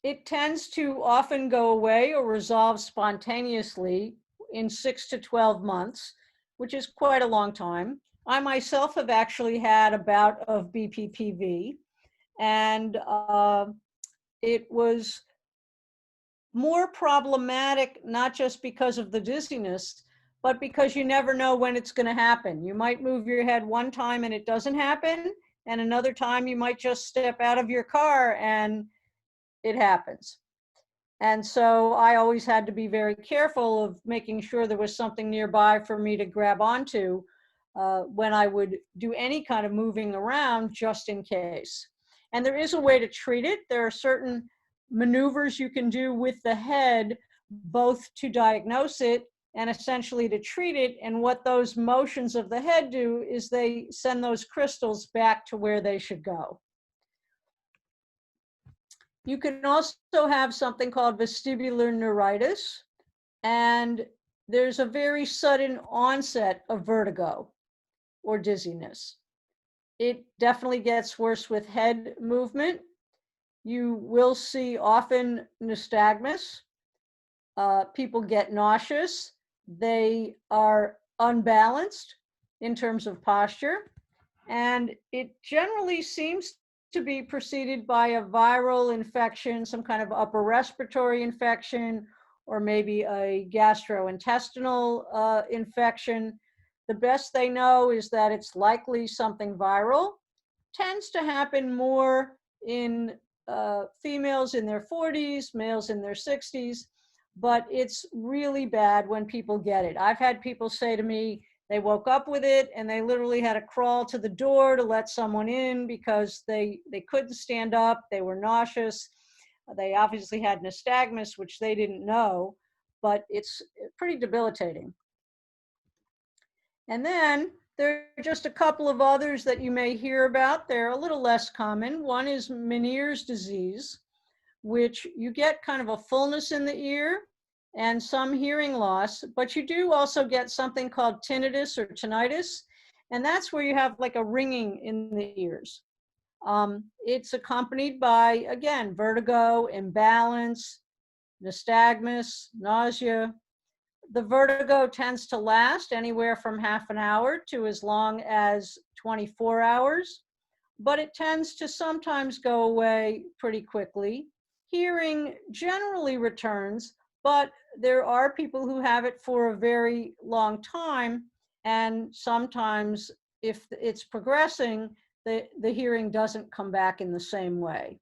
It tends to often go away or resolve spontaneously in 6 to 12 months, which is quite a long time. I myself have actually had a bout of BPPV, and it was more problematic, not just because of the dizziness, but because you never know when it's going to happen. You might move your head one time and it doesn't happen, and another time you might just step out of your car and it happens. And so I always had to be very careful of making sure there was something nearby for me to grab onto when I would do any kind of moving around, just in case. And there is a way to treat it. There are certain maneuvers you can do with the head, both to diagnose it and essentially to treat it. And what those motions of the head do is they send those crystals back to where they should go. You can also have something called vestibular neuritis, and there's a very sudden onset of vertigo or dizziness. It definitely gets worse with head movement. You will see often nystagmus. People get nauseous. They are unbalanced in terms of posture, and it generally seems to be preceded by a viral infection, some kind of upper respiratory infection, or maybe a gastrointestinal infection. The best they know is that it's likely something viral. Tends to happen more in females in their 40s, males in their 60s, but it's really bad when people get it. I've had people say to me, they woke up with it and they literally had to crawl to the door to let someone in because they couldn't stand up, they were nauseous. They obviously had nystagmus, which they didn't know, but it's pretty debilitating. And then there are just a couple of others that you may hear about. They're a little less common. One is Meniere's disease, which you get kind of a fullness in the ear and some hearing loss, but you do also get something called tinnitus or tinnitus, and that's where you have like a ringing in the ears. It's accompanied by, again, vertigo, imbalance, nystagmus, nausea. The vertigo tends to last anywhere from half an hour to as long as 24 hours, but it tends to sometimes go away pretty quickly. Hearing generally returns, but there are people who have it for a very long time, and sometimes if it's progressing, the hearing doesn't come back in the same way.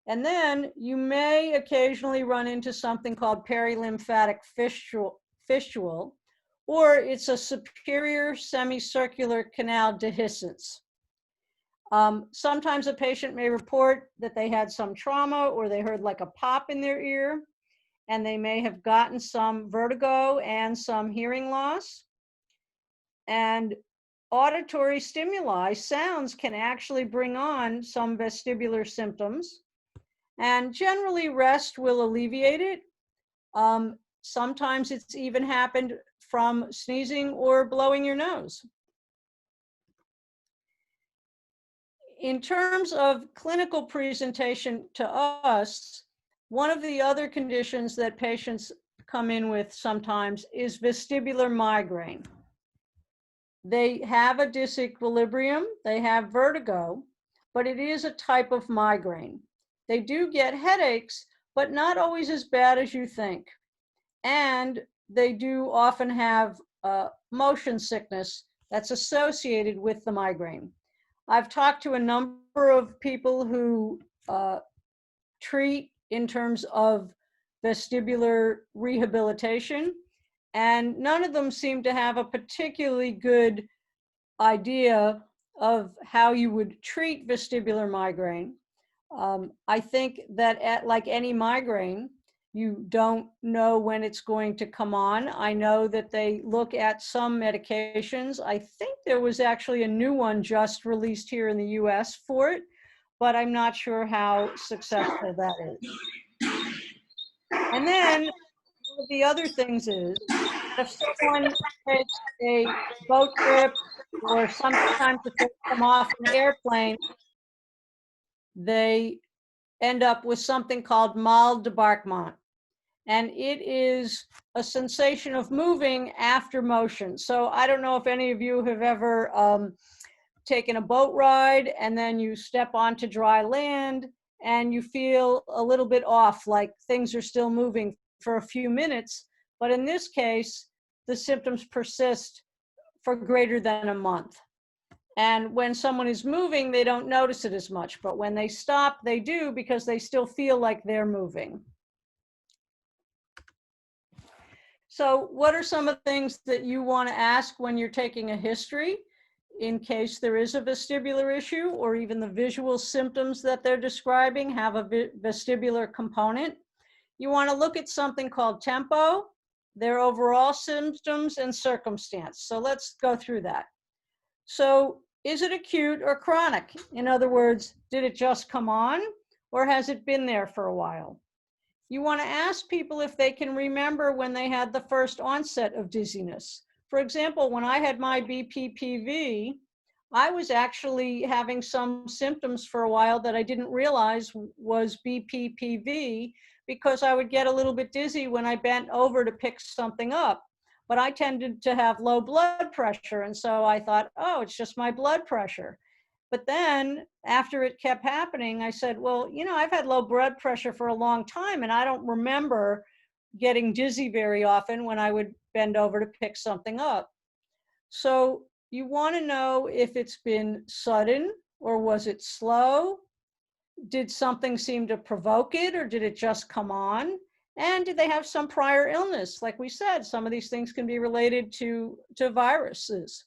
And then you may occasionally run into something called perilymphatic fistule, or it's a superior semicircular canal dehiscence. Sometimes a patient may report that they had some trauma or they heard like a pop in their ear, and they may have gotten some vertigo and some hearing loss. And auditory stimuli, sounds, can actually bring on some vestibular symptoms. And generally rest will alleviate it. Sometimes it's even happened from sneezing or blowing your nose. In terms of clinical presentation to us, one of the other conditions that patients come in with sometimes is vestibular migraine. They have a disequilibrium, they have vertigo, but it is a type of migraine. They do get headaches, but not always as bad as you think. And they do often have motion sickness that's associated with the migraine. I've talked to a number of people who treat in terms of vestibular rehabilitation, and none of them seem to have a particularly good idea of how you would treat vestibular migraine. I think that like any migraine, you don't know when it's going to come on. I know that they look at some medications. I think there was actually a new one just released here in the US for it, but I'm not sure how successful that is. And then one of the other things is, if someone takes a boat trip or sometimes if they come off an airplane, they end up with something called mal debarquement. And it is a sensation of moving after motion. So I don't know if any of you have ever taken a boat ride and then you step onto dry land and you feel a little bit off, like things are still moving for a few minutes. But in this case, the symptoms persist for greater than a month. And when someone is moving, they don't notice it as much. But when they stop, they do, because they still feel like they're moving. So what are some of the things that you want to ask when you're taking a history, in case there is a vestibular issue, or even the visual symptoms that they're describing have a vestibular component? You want to look at something called tempo, their overall symptoms, and circumstance. So let's go through that. So is it acute or chronic? In other words, did it just come on, or has it been there for a while? You want to ask people if they can remember when they had the first onset of dizziness. For example, when I had my BPPV, I was actually having some symptoms for a while that I didn't realize was BPPV, because I would get a little bit dizzy when I bent over to pick something up. But I tended to have low blood pressure, and so I thought, oh, it's just my blood pressure. But then after it kept happening, I said, well, you know, I've had low blood pressure for a long time, and I don't remember getting dizzy very often when I would bend over to pick something up. So you want to know if it's been sudden, or was it slow? Did something seem to provoke it, or did it just come on? And did they have some prior illness? Like we said, some of these things can be related to viruses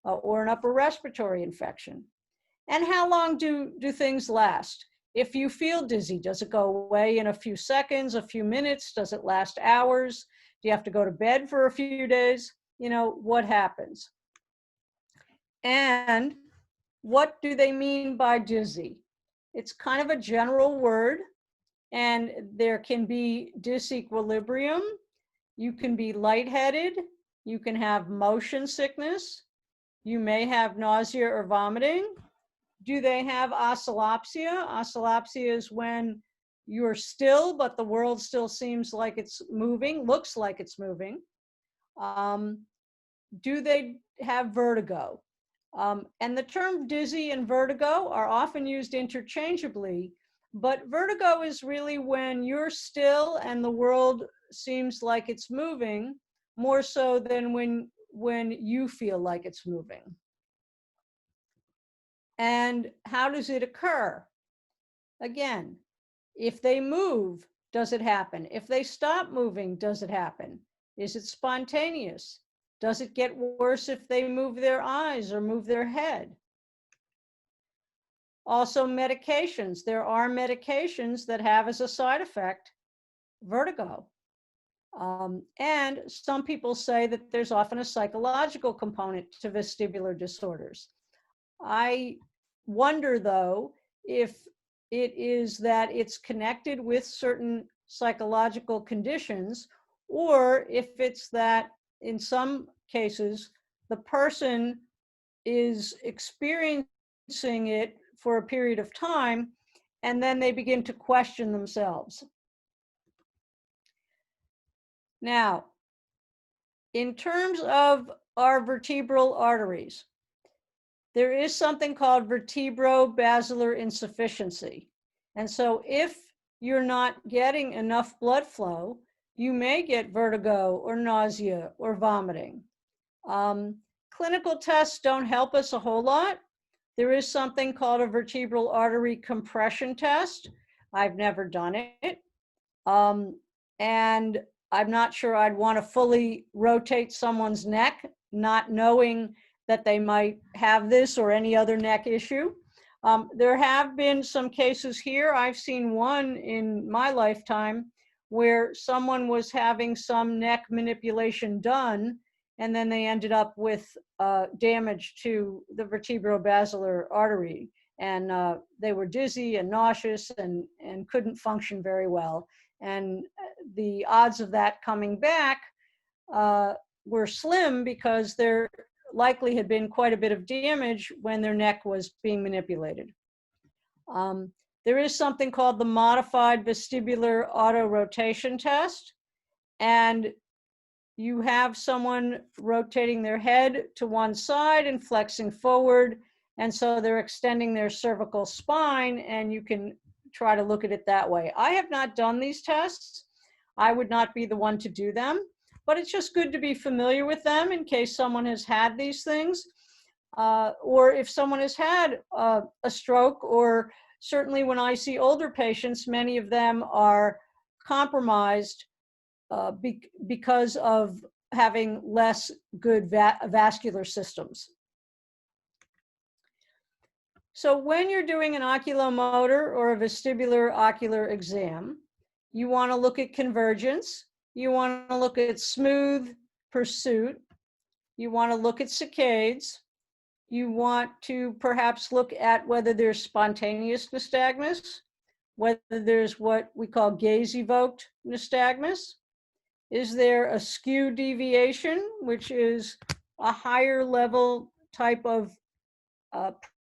or an upper respiratory infection. And how long do things last? If you feel dizzy, does it go away in a few seconds, a few minutes? Does it last hours? Do you have to go to bed for a few days? You know, what happens? And what do they mean by dizzy? It's kind of a general word, and there can be disequilibrium. You can be lightheaded. You can have motion sickness. You may have nausea or vomiting. Do they have oscillopsia? Oscillopsia is when you're still, but the world still seems like it's moving, looks like it's moving. Do they have vertigo? And the term dizzy and vertigo are often used interchangeably, but vertigo is really when you're still and the world seems like it's moving, more so than when you feel like it's moving. And how does it occur? Again, if they move, does it happen? If they stop moving, does it happen? Is it spontaneous? Does it get worse if they move their eyes or move their head? Also, medications. There are medications that have as a side effect vertigo. And some people say that there's often a psychological component to vestibular disorders. I wonder, though, if it is that it's connected with certain psychological conditions, or if it's that in some cases, the person is experiencing it for a period of time, and then they begin to question themselves. Now, in terms of our vertebral arteries, there is something called vertebrobasilar insufficiency. And so if you're not getting enough blood flow, you may get vertigo or nausea or vomiting. Clinical tests don't help us a whole lot. There is something called a vertebral artery compression test. I've never done it. And I'm not sure I'd want to fully rotate someone's neck, not knowing that they might have this or any other neck issue. There have been some cases here. I've seen one in my lifetime where someone was having some neck manipulation done, and then they ended up with damage to the vertebrobasilar artery. And they were dizzy and nauseous and couldn't function very well. And the odds of that coming back were slim because there likely had been quite a bit of damage when their neck was being manipulated. There is something called the modified vestibular auto-rotation test, and you have someone rotating their head to one side and flexing forward, and so they're extending their cervical spine, and you can try to look at it that way. I have not done these tests. I would not be the one to do them, but it's just good to be familiar with them in case someone has had these things, or if someone has had a stroke, or certainly when I see older patients, many of them are compromised because of having less good vascular systems. So when you're doing an oculomotor or a vestibular ocular exam, you want to look at convergence, you want to look at smooth pursuit, you want to look at saccades, you want to perhaps look at whether there's spontaneous nystagmus, whether there's what we call gaze-evoked nystagmus. Is there a skew deviation, which is a higher level type of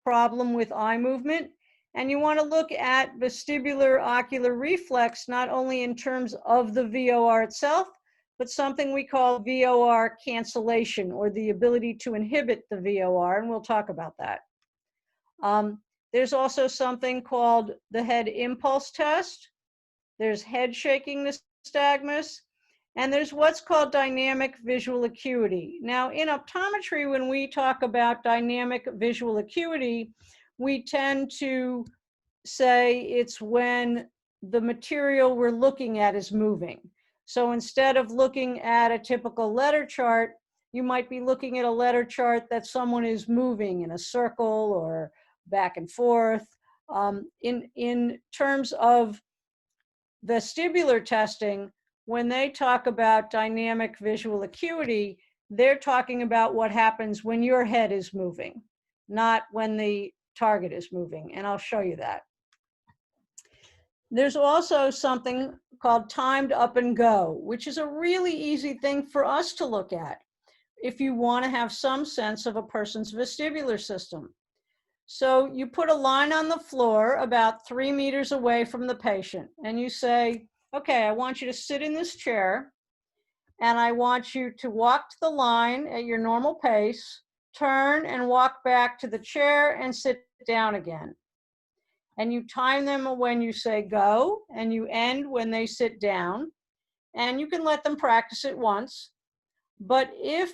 problem with eye movement? And you want to look at vestibulo-ocular reflex, not only in terms of the VOR itself, but something we call VOR cancellation, or the ability to inhibit the VOR, and we'll talk about that. There's also something called the head impulse test. There's head shaking nystagmus, and there's what's called dynamic visual acuity. Now, in optometry, when we talk about dynamic visual acuity, we tend to say it's when the material we're looking at is moving. So instead of looking at a typical letter chart, you might be looking at a letter chart that someone is moving in a circle or back and forth. In terms of vestibular testing, when they talk about dynamic visual acuity, they're talking about what happens when your head is moving, not when the target is moving, and I'll show you that. There's also something called timed up and go, which is a really easy thing for us to look at if you want to have some sense of a person's vestibular system. So you put a line on the floor about 3 meters away from the patient, and you say, okay, I want you to sit in this chair, and I want you to walk to the line at your normal pace, turn and walk back to the chair and sit down again. And you time them when you say go, and you end when they sit down, and you can let them practice it once. But if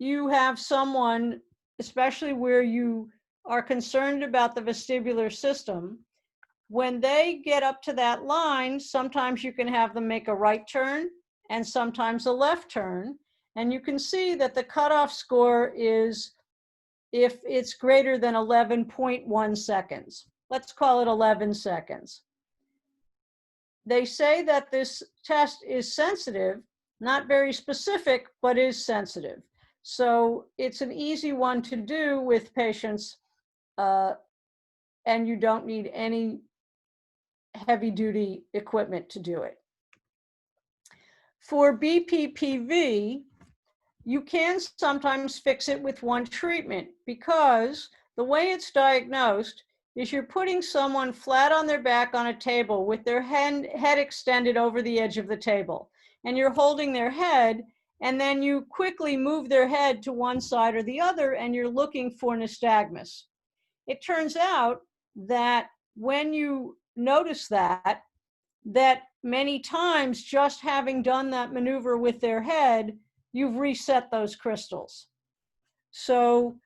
you have someone, especially where you are concerned about the vestibular system, when they get up to that line, sometimes you can have them make a right turn and sometimes a left turn. And you can see that the cutoff score is if it's greater than 11.1 seconds. Let's call it 11 seconds. They say that this test is sensitive, not very specific, but is sensitive. So it's an easy one to do with patients, and you don't need any heavy duty equipment to do it. For BPPV, you can sometimes fix it with one treatment because the way it's diagnosed is you're putting someone flat on their back on a table with their head extended over the edge of the table, and you're holding their head, and then you quickly move their head to one side or the other, and you're looking for nystagmus. It turns out that when you notice that many times just having done that maneuver with their head, you've reset those crystals. So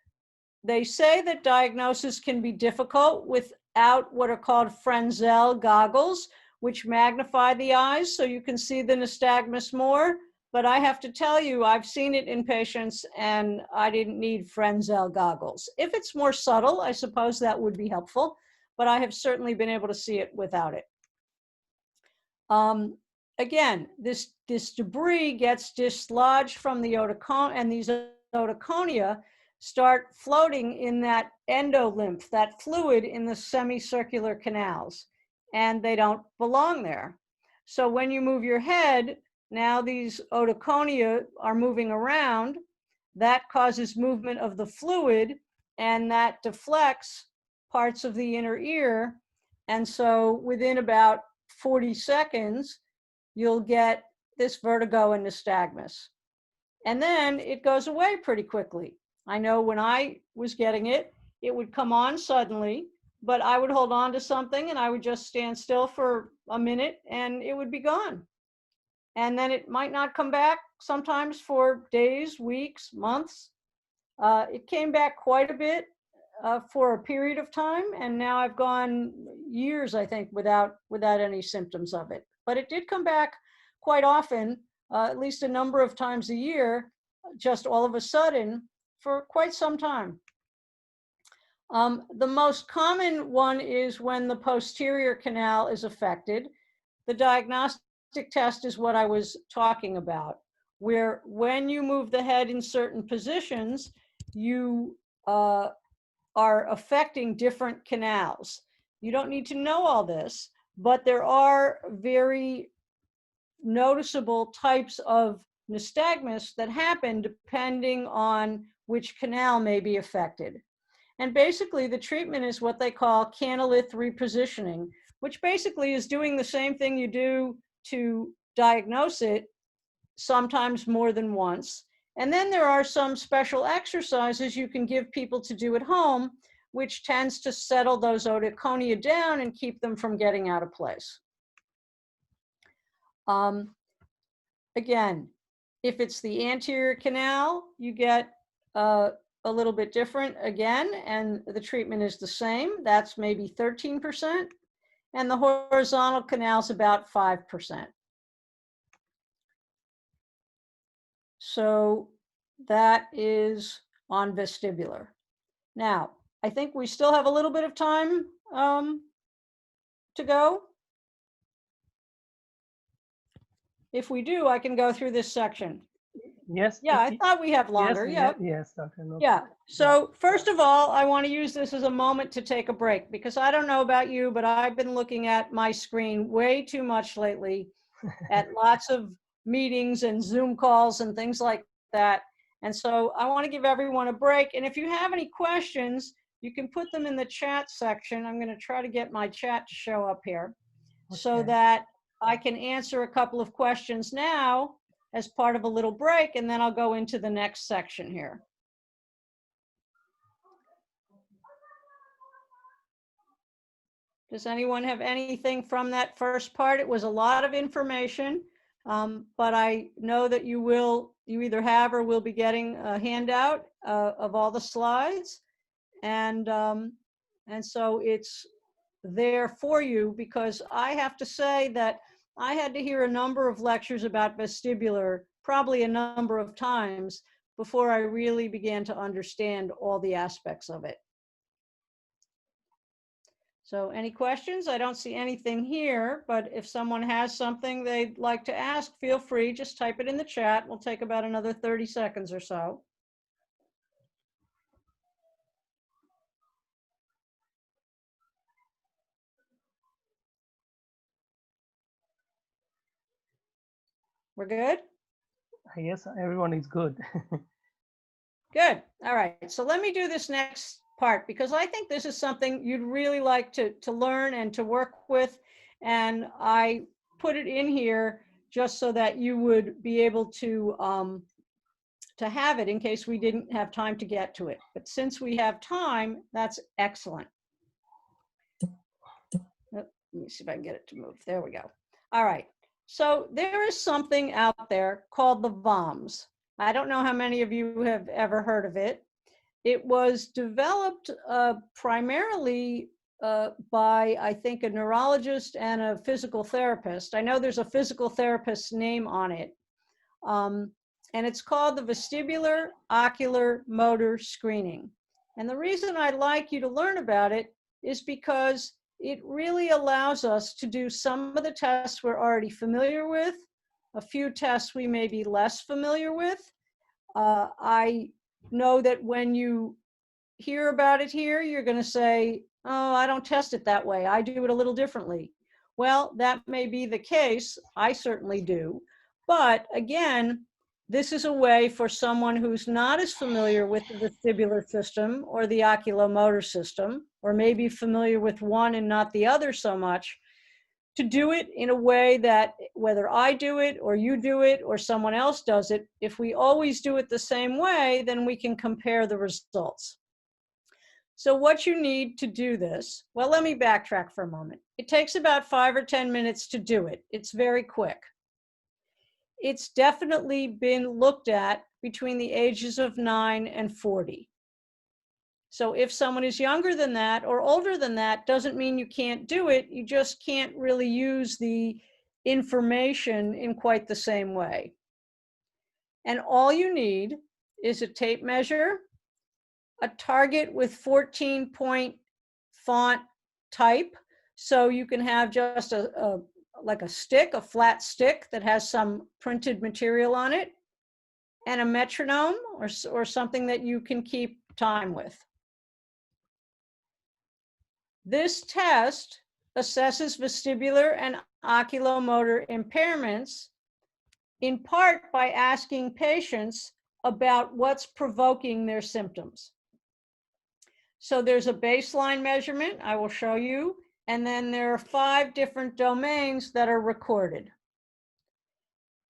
they say that diagnosis can be difficult without what are called Frenzel goggles, which magnify the eyes so you can see the nystagmus more. But I have to tell you, I've seen it in patients and I didn't need Frenzel goggles. If it's more subtle, I suppose that would be helpful, but I have certainly been able to see it without it. Again, this debris gets dislodged from the otoconia, and these otoconia start floating in that endolymph, that fluid in the semicircular canals, and they don't belong there. So when you move your head, now these otoconia are moving around. That causes movement of the fluid, and that deflects parts of the inner ear. And so within about 40 seconds, you'll get this vertigo and nystagmus. And then it goes away pretty quickly. I know when I was getting it, it would come on suddenly, but I would hold on to something and I would just stand still for a minute and it would be gone. And then it might not come back sometimes for days, weeks, months. It came back quite a bit for a period of time, and now I've gone years, I think, without any symptoms of it. But it did come back quite often, at least a number of times a year, just all of a sudden for quite some time. The most common one is when the posterior canal is affected. The diagnostic test is what I was talking about, where when you move the head in certain positions, you are affecting different canals. You don't need to know all this, but there are very noticeable types of nystagmus that happen depending on which canal may be affected. And basically the treatment is what they call canalith repositioning, which basically is doing the same thing you do to diagnose it, sometimes more than once. And then there are some special exercises you can give people to do at home, which tends to settle those otoconia down and keep them from getting out of place. Again, if it's the anterior canal, you get a little bit different again, and the treatment is the same. That's maybe 13%. And the horizontal canal is about 5%. So that is on vestibular. Now, I think we still have a little bit of time to go. If we do, I can go through this section. Yes. Yeah, I thought we have longer. Yes, Yeah. yes, Doctor. No Yeah. problem. So first of all, I want to use this as a moment to take a break because I don't know about you, but I've been looking at my screen way too much lately at lots of meetings and Zoom calls and things like that. And so I want to give everyone a break. And if you have any questions, you can put them in the chat section. I'm going to try to get my chat to show up here so Okay. that I can answer a couple of questions now as part of a little break, and then I'll go into the next section here. Does anyone have anything from that first part? It was a lot of information, but I know that you either have or will be getting a handout of all the slides. And so it's there for you, because I have to say that I had to hear a number of lectures about vestibular, probably a number of times, before I really began to understand all the aspects of it. So any questions? I don't see anything here, but if someone has something they'd like to ask, feel free, just type it in the chat. We'll take about another 30 seconds or so. We're good? I guess everyone is good. Good. All right. So let me do this next part, because I think this is something you'd really like to learn and to work with. And I put it in here just so that you would be able to have it in case we didn't have time to get to it. But since we have time, that's excellent. Let me see if I can get it to move. There we go. All right. So there is something out there called the VOMS. I don't know how many of you have ever heard of it. It was developed primarily by, I think, a neurologist and a physical therapist. I know there's a physical therapist's name on it. And it's called the Vestibulo-ocular Motor Screening. And the reason I'd like you to learn about it is because it really allows us to do some of the tests we're already familiar with, a few tests we may be less familiar with. I know that when you hear about it here, you're going to say, oh, I don't test it that way. I do it a little differently. Well, that may be the case. I certainly do. But again, this is a way for someone who's not as familiar with the vestibular system or the oculomotor system, or maybe familiar with one and not the other so much, to do it in a way that whether I do it or you do it or someone else does it, if we always do it the same way, then we can compare the results. So what you need to do this, well, let me backtrack for a moment. It takes about 5 or 10 minutes to do it. It's very quick. It's definitely been looked at between the ages of 9 and 40. So if someone is younger than that or older than that, doesn't mean you can't do it. You just can't really use the information in quite the same way. And all you need is a tape measure, a target with 14-point font type. So you can have just like a stick, a flat stick that has some printed material on it, and a metronome or something that you can keep time with. This test assesses vestibular and oculomotor impairments in part by asking patients about what's provoking their symptoms. So there's a baseline measurement, I will show you, and then there are 5 different domains that are recorded.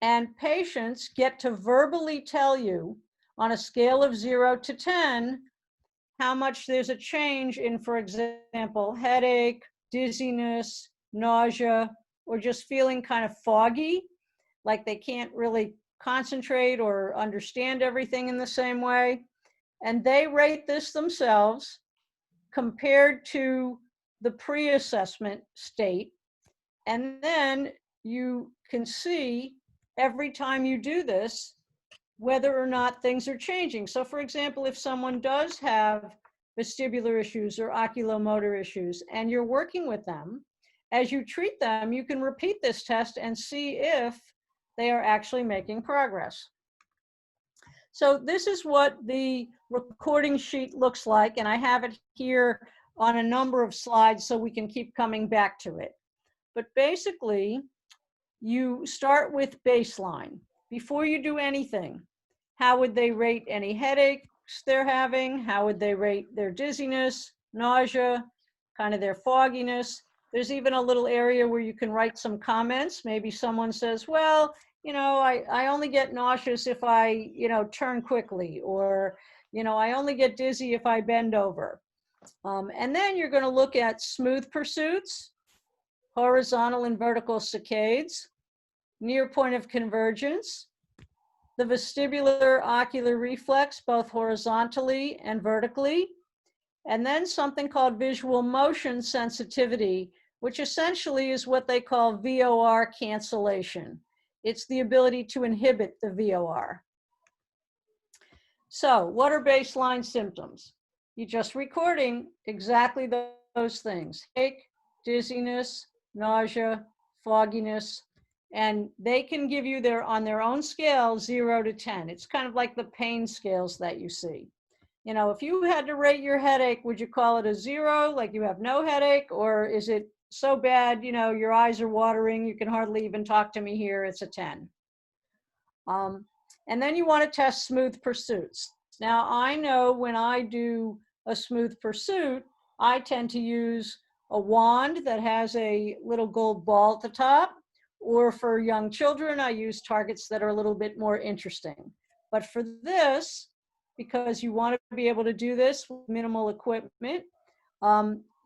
And patients get to verbally tell you on a scale of 0 to 10 how much there's a change in, for example, headache, dizziness, nausea, or just feeling kind of foggy, like they can't really concentrate or understand everything in the same way. And they rate this themselves compared to the pre-assessment state. And then you can see every time you do this, whether or not things are changing. So for example, if someone does have vestibular issues or oculomotor issues, and you're working with them, as you treat them, you can repeat this test and see if they are actually making progress. So this is what the recording sheet looks like, and I have it here on a number of slides so we can keep coming back to it. But basically, you start with baseline. Before you do anything, how would they rate any headache, they're having? How would they rate their dizziness, nausea, kind of their fogginess? There's even a little area where you can write some comments. Maybe someone says, well, I only get nauseous if I, turn quickly, or, I only get dizzy if I bend over. And then you're going to look at smooth pursuits, horizontal and vertical saccades, near point of convergence, the vestibulo-ocular reflex, both horizontally and vertically, and then something called visual motion sensitivity, which essentially is what they call VOR cancellation. It's the ability to inhibit the VOR. So what are baseline symptoms? You're just recording exactly those things: headache, dizziness, nausea, fogginess, and they can give you on their own scale 0 to 10. It's kind of like the pain scales that you see. If you had to rate your headache, would you call it a 0, like you have no headache, or is it so bad, your eyes are watering, you can hardly even talk to me here, it's a 10. And then you want to test smooth pursuits. Now, I know when I do a smooth pursuit, I tend to use a wand that has a little gold ball at the top, or for young children, I use targets that are a little bit more interesting. But for this, because you want to be able to do this with minimal equipment,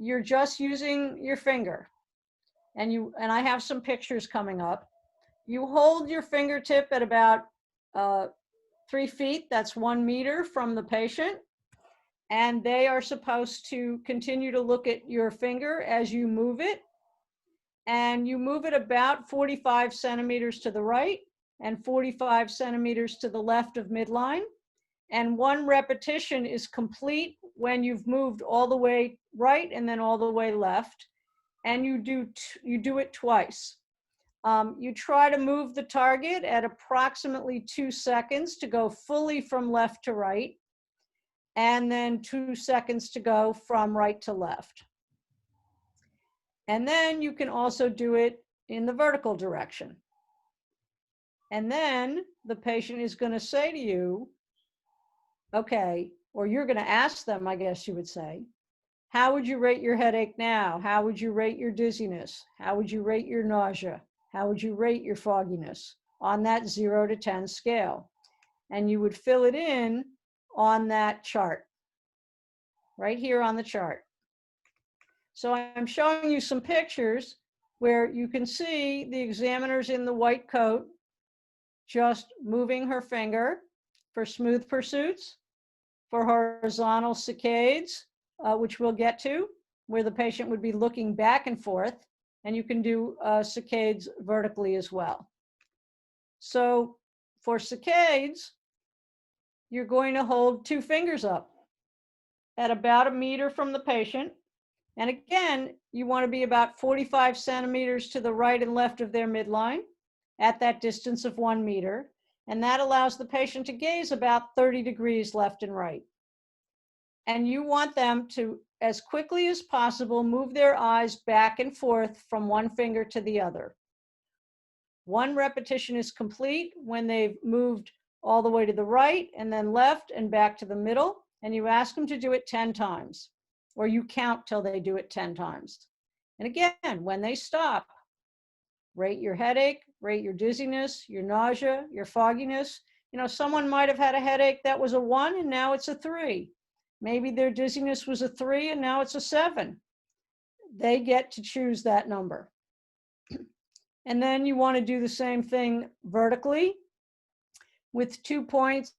you're just using your finger. And I have some pictures coming up. You hold your fingertip at about 3 feet, that's 1 meter from the patient, and they are supposed to continue to look at your finger as you move it, and you move it about 45 centimeters to the right and 45 centimeters to the left of midline, and 1 repetition is complete when you've moved all the way right and then all the way left, and you do it twice. You try to move the target at approximately 2 seconds to go fully from left to right, and then 2 seconds to go from right to left. And then you can also do it in the vertical direction. And then the patient is going to say to you, okay, or you're going to ask them, I guess you would say, how would you rate your headache now? How would you rate your dizziness? How would you rate your nausea? How would you rate your fogginess on that 0 to 10 scale? And you would fill it in on that chart, right here on the chart. So I'm showing you some pictures where you can see the examiner's in the white coat, just moving her finger for smooth pursuits, for horizontal saccades, which we'll get to, where the patient would be looking back and forth, and you can do saccades vertically as well. So for saccades, you're going to hold 2 fingers up at about 1 meter from the patient. And again, you want to be about 45 centimeters to the right and left of their midline at that distance of 1 meter. And that allows the patient to gaze about 30 degrees left and right. And you want them to, as quickly as possible, move their eyes back and forth from 1 finger to the other. 1 repetition is complete when they've moved all the way to the right and then left and back to the middle. And you ask them to do it 10 times, or you count till they do it 10 times. And again, when they stop, rate your headache, rate your dizziness, your nausea, your fogginess. Someone might have had a headache that was a 1 and now it's a 3. Maybe their dizziness was a 3 and now it's a 7. They get to choose that number. And then you want to do the same thing vertically with 2 points.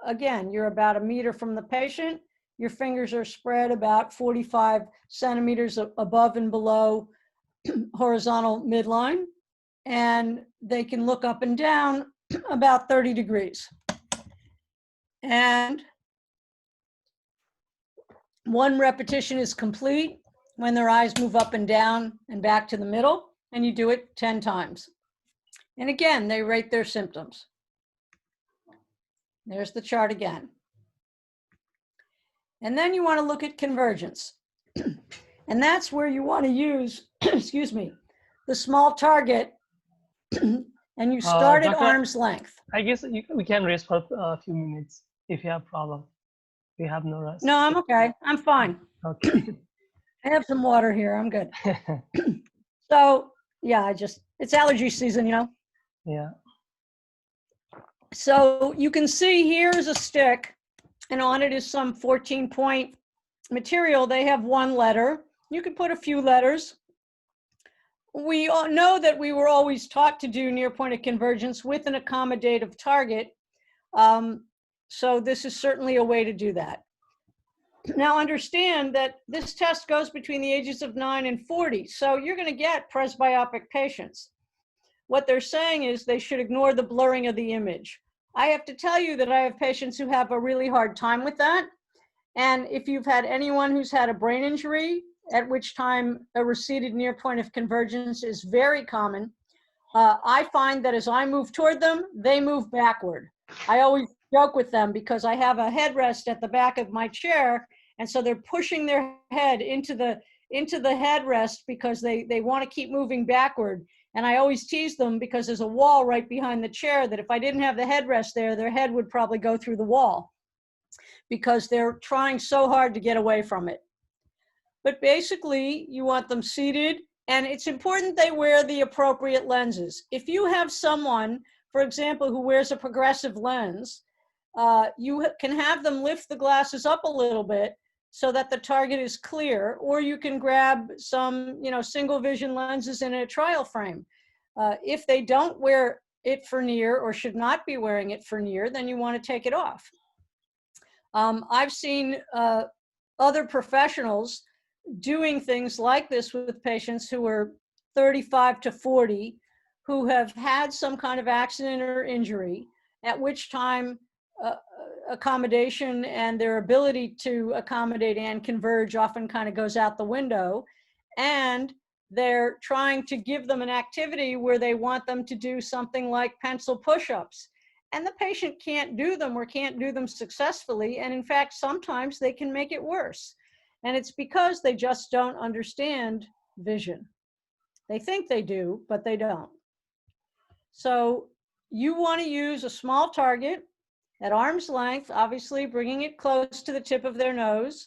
Again, you're about 1 meter from the patient. Your fingers are spread about 45 centimeters above and below horizontal midline, and they can look up and down about 30 degrees. And 1 repetition is complete when their eyes move up and down and back to the middle, and you do it 10 times. And again, they rate their symptoms. There's the chart again. And then you want to look at convergence. And that's where you want to use, excuse me, the small target, and you start at Doctor, arm's length. I guess we can rest for a few minutes if you have problem. You have no rest? No, I'm okay. I'm fine. Okay. I have some water here. I'm good. So yeah, it's allergy season, you know. Yeah. So you can see here's a stick, and on it is some 14-point material. They have one letter. You can put a few letters. We all know that we were always taught to do near point of convergence with an accommodative target. So this is certainly a way to do that. Now understand that this test goes between the ages of 9 and 40. So you're going to get presbyopic patients. What they're saying is they should ignore the blurring of the image. I have to tell you that I have patients who have a really hard time with that. And if you've had anyone who's had a brain injury, at which time a receded near point of convergence is very common, I find that as I move toward them, they move backward. I always joke with them because I have a headrest at the back of my chair, and so they're pushing their head into the headrest because they want to keep moving backward. And I always tease them because there's a wall right behind the chair that if I didn't have the headrest there, their head would probably go through the wall because they're trying so hard to get away from it. But basically, you want them seated, and it's important they wear the appropriate lenses. If you have someone, for example, who wears a progressive lens, you can have them lift the glasses up a little bit so that the target is clear, or you can grab some, single vision lenses in a trial frame. If they don't wear it for near or should not be wearing it for near, then you want to take it off. I've seen other professionals doing things like this with patients who are 35 to 40, who have had some kind of accident or injury, at which time accommodation and their ability to accommodate and converge often kind of goes out the window. And they're trying to give them an activity where they want them to do something like pencil push-ups. And the patient can't do them or can't do them successfully. And in fact, sometimes they can make it worse. And it's because they just don't understand vision. They think they do, but they don't. So you want to use a small target at arm's length, obviously bringing it close to the tip of their nose.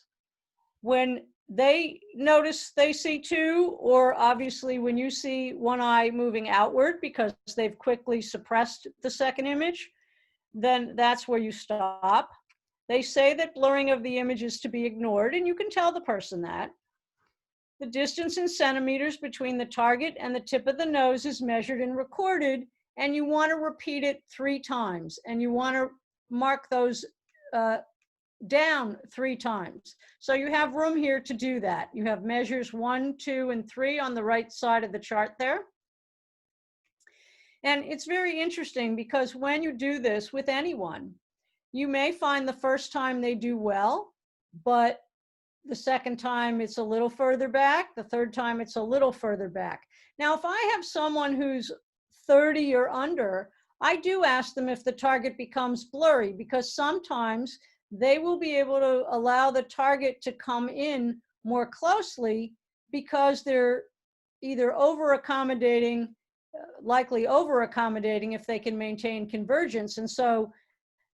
When they notice they see two, or obviously when you see one eye moving outward because they've quickly suppressed the second image, then that's where you stop. They say that blurring of the image is to be ignored, and you can tell the person that. The distance in centimeters between the target and the tip of the nose is measured and recorded, and you want to repeat it 3 times, and you want to mark those down 3 times. So you have room here to do that. You have measures 1, 2, and 3 on the right side of the chart there. And it's very interesting because when you do this with anyone, you may find the first time they do well, but the second time it's a little further back, the third time it's a little further back. Now, if I have someone who's 30 or under, I do ask them if the target becomes blurry, because sometimes they will be able to allow the target to come in more closely because they're either over-accommodating, likely over-accommodating if they can maintain convergence. And so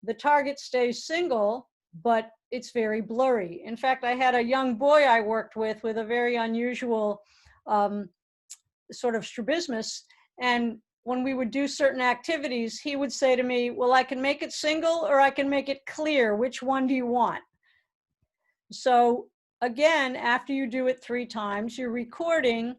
the target stays single, but it's very blurry. In fact, I had a young boy I worked with a very unusual sort of strabismus. And when we would do certain activities, he would say to me, well, I can make it single or I can make it clear. Which one do you want? So again, after you do it 3 times, you're recording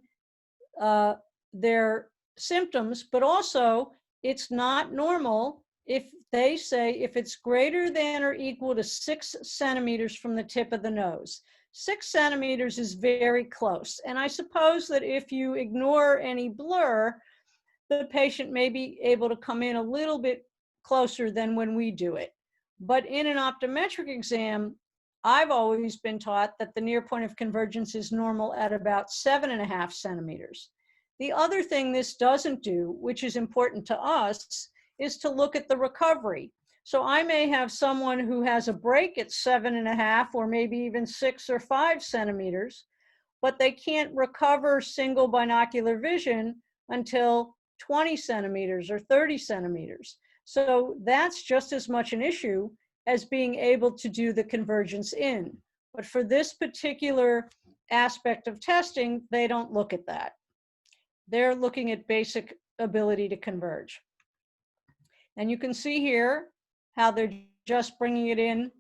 their symptoms, but also it's not normal if they say if it's greater than or equal to 6 centimeters from the tip of the nose. 6 centimeters is very close. And I suppose that if you ignore any blur, the patient may be able to come in a little bit closer than when we do it. But in an optometric exam, I've always been taught that the near point of convergence is normal at about 7.5 centimeters. The other thing this doesn't do, which is important to us, is to look at the recovery. So I may have someone who has a break at 7.5 or maybe even 6 or 5 centimeters, but they can't recover single binocular vision until 20 centimeters or 30 centimeters. So that's just as much an issue as being able to do the convergence in. But for this particular aspect of testing, they don't look at that. They're looking at basic ability to converge. And you can see here how they're just bringing it in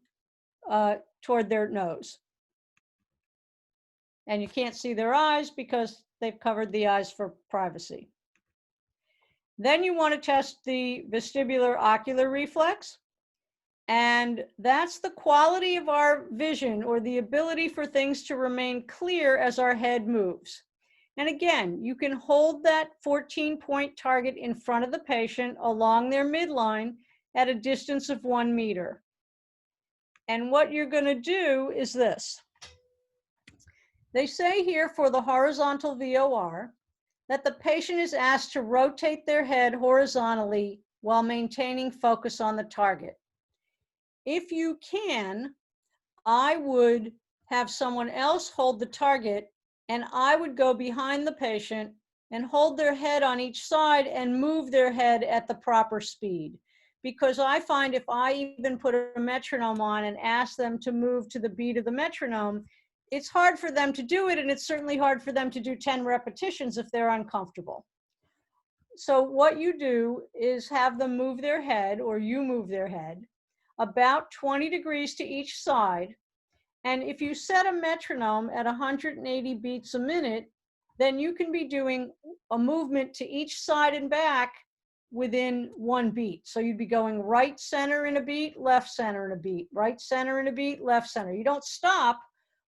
toward their nose. And you can't see their eyes because they've covered the eyes for privacy. Then you want to test the vestibulo-ocular reflex. And that's the quality of our vision, or the ability for things to remain clear as our head moves. And again, you can hold that 14-point target in front of the patient along their midline at a distance of 1 meter. And what you're going to do is this. They say here for the horizontal VOR that the patient is asked to rotate their head horizontally while maintaining focus on the target. If you can, I would have someone else hold the target, and I would go behind the patient and hold their head on each side and move their head at the proper speed. Because I find if I even put a metronome on and ask them to move to the beat of the metronome, it's hard for them to do it, and it's certainly hard for them to do 10 repetitions if they're uncomfortable. So what you do is have them move their head, or you move their head, about 20 degrees to each side. And if you set a metronome at 180 beats a minute, then you can be doing a movement to each side and back within 1 beat. So you'd be going right center in a beat, left center in a beat, right center in a beat, left center. You don't stop,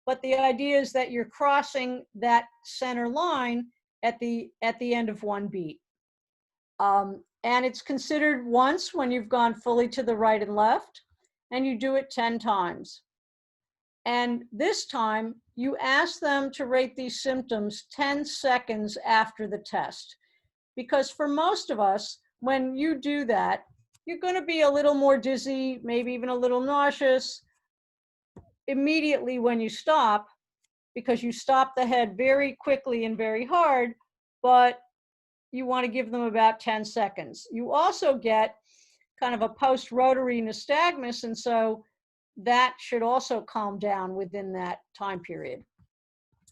but the idea is that you're crossing that center line at the end of 1 beat. And it's considered once when you've gone fully to the right and left, and you do it 10 times. And this time, you ask them to rate these symptoms 10 seconds after the test. Because for most of us, when you do that, you're going to be a little more dizzy, maybe even a little nauseous immediately when you stop, because you stop the head very quickly and very hard, but you want to give them about 10 seconds. You also get kind of a post-rotary nystagmus, and so that should also calm down within that time period.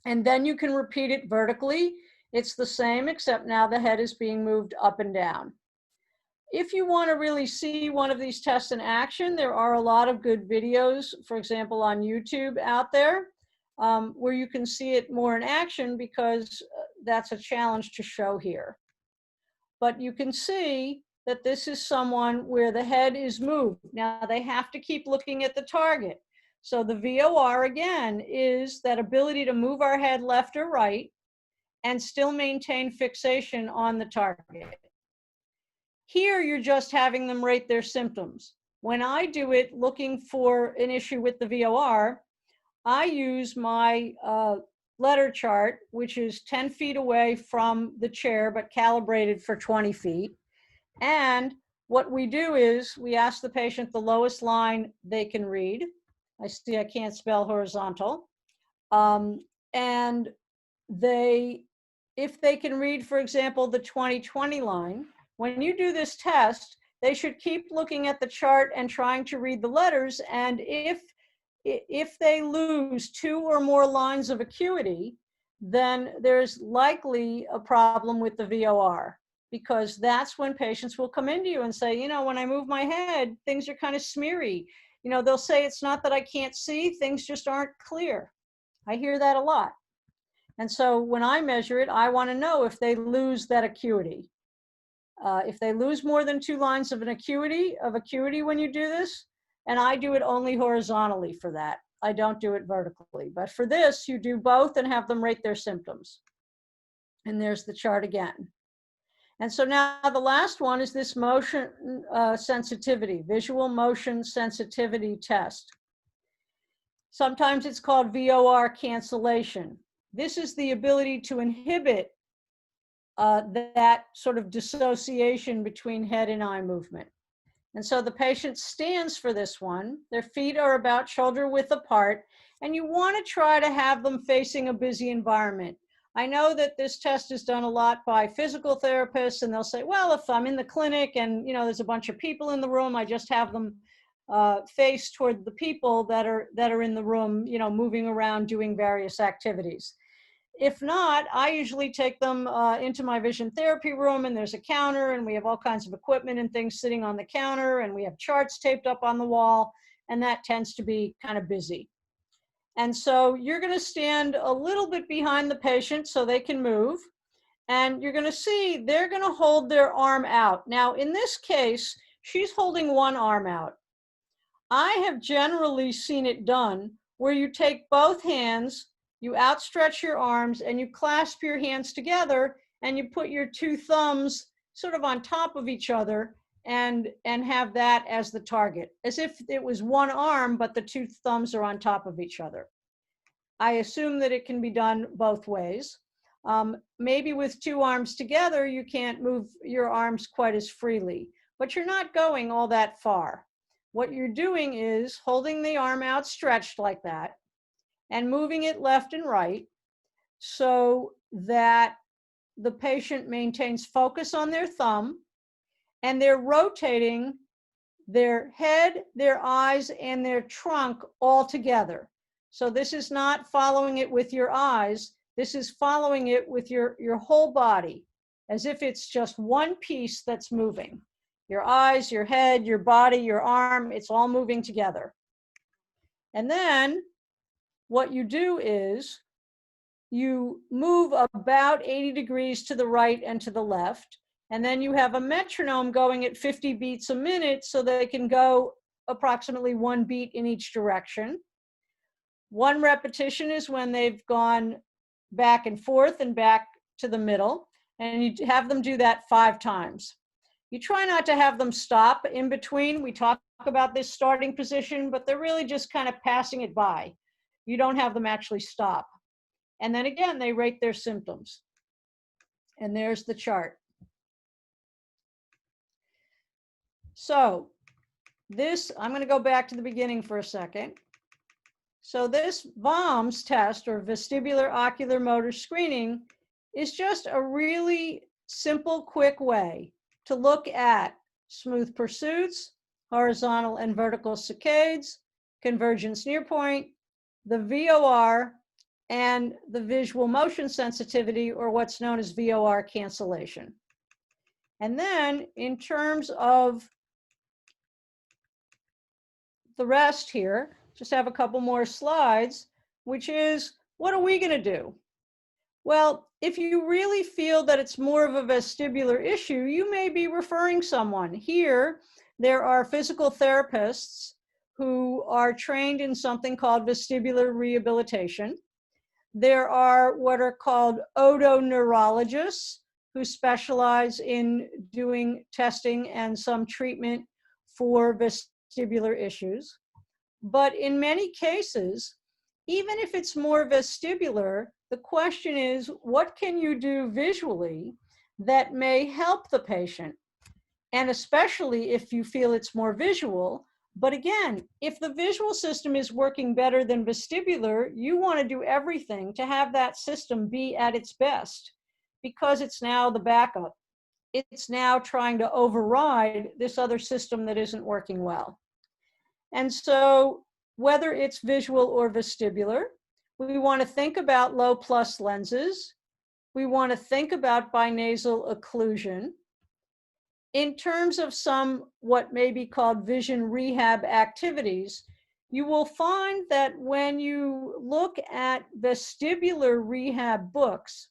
And then you can repeat it vertically. It's the same, except now the head is being moved up and down. If you want to really see one of these tests in action, there are a lot of good videos, for example, on YouTube out there, where you can see it more in action, because that's a challenge to show here. But you can see that this is someone where the head is moved. Now they have to keep looking at the target. So the VOR, again, is that ability to move our head left or right and still maintain fixation on the target. Here, you're just having them rate their symptoms. When I do it looking for an issue with the VOR, I use my letter chart, which is 10 feet away from the chair, but calibrated for 20 feet. And what we do is we ask the patient the lowest line they can read. I see I can't spell horizontal. And if they can read, for example, the 20/20 line, when you do this test, they should keep looking at the chart and trying to read the letters. And if they lose 2 or more lines of acuity, then there's likely a problem with the VOR, because that's when patients will come into you and say, you know, when I move my head, things are kind of smeary. You know, they'll say it's not that I can't see, things just aren't clear. I hear that a lot. And so when I measure it, I want to know if they lose that acuity. If they lose more than 2 lines of acuity when you do this, and I do it only horizontally for that. I don't do it vertically. But for this, you do both and have them rate their symptoms. And there's the chart again. And so now the last one is this motion sensitivity, visual motion sensitivity test. Sometimes it's called VOR cancellation. This is the ability to inhibit that sort of dissociation between head and eye movement. And so the patient stands for this one. Their feet are about shoulder width apart, and you want to try to have them facing a busy environment. I know that this test is done a lot by physical therapists, and they'll say, well, if I'm in the clinic and, you know, there's a bunch of people in the room, I just have them face toward the people that are in the room, you know, moving around doing various activities. If not, I usually take them into my vision therapy room, and there's a counter, and we have all kinds of equipment and things sitting on the counter, and we have charts taped up on the wall, and that tends to be kind of busy. And so you're going to stand a little bit behind the patient so they can move, and you're going to see they're going to hold their arm out. Now, in this case, she's holding one arm out. I have generally seen it done where you take both hands, you outstretch your arms, and you clasp your hands together, and you put your two thumbs sort of on top of each other and have that as the target, as if it was one arm, but the two thumbs are on top of each other. I assume that it can be done both ways. Maybe with two arms together, you can't move your arms quite as freely, but you're not going all that far. What you're doing is holding the arm outstretched like that and moving it left and right so that the patient maintains focus on their thumb, and they're rotating their head, their eyes, and their trunk all together. So this is not following it with your eyes. This is following it with your whole body, as if it's just one piece that's moving. Your eyes, your head, your body, your arm, it's all moving together. And then what you do is you move about 80 degrees to the right and to the left. And then you have a metronome going at 50 beats a minute so they can go approximately one beat in each direction. One repetition is when they've gone back and forth and back to the middle. And you have them do that 5 times. You try not to have them stop in between. We talk about this starting position, but they're really just kind of passing it by. You don't have them actually stop. And then again, they rate their symptoms. And there's the chart. So this, I'm going to go back to the beginning for a second. So this VOMS test, or vestibular-ocular motor screening, is just a really simple, quick way to look at smooth pursuits, horizontal and vertical saccades, convergence near point, the VOR, and the visual motion sensitivity, or what's known as VOR cancellation. And then in terms of the rest here, just have a couple more slides, which is, what are we going to do? Well, if you really feel that it's more of a vestibular issue, you may be referring someone. Here, there are physical therapists who are trained in something called vestibular rehabilitation. There are what are called otoneurologists who specialize in doing testing and some treatment for vestibular issues. But in many cases, even if it's more vestibular, the question is, what can you do visually that may help the patient? And especially if you feel it's more visual. But again, if the visual system is working better than vestibular, you want to do everything to have that system be at its best, because it's now the backup. It's now trying to override this other system that isn't working well. And so whether it's visual or vestibular, we want to think about low plus lenses. We want to think about binasal occlusion. In terms of some what may be called vision rehab activities, you will find that when you look at vestibular rehab books,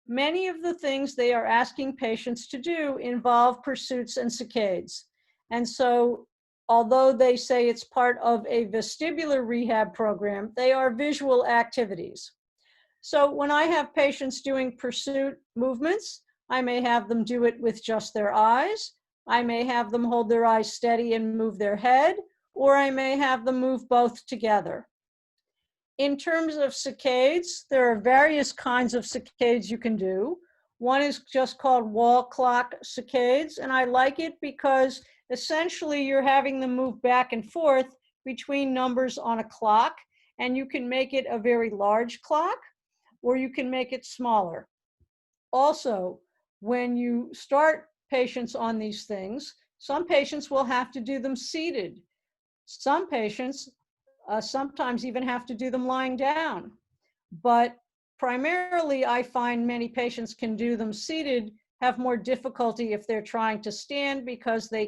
many of the things they are asking patients to do involve pursuits and saccades. And so although they say it's part of a vestibular rehab program, they are visual activities. So when I have patients doing pursuit movements, I may have them do it with just their eyes. I may have them hold their eyes steady and move their head, or I may have them move both together. In terms of saccades, there are various kinds of saccades you can do. One is just called wall clock saccades, and I like it because essentially you're having them move back and forth between numbers on a clock, and you can make it a very large clock, or you can make it smaller. Also, when you start patients on these things, some patients will have to do them seated. Some patients sometimes even have to do them lying down. But primarily, I find many patients can do them seated, have more difficulty if they're trying to stand because they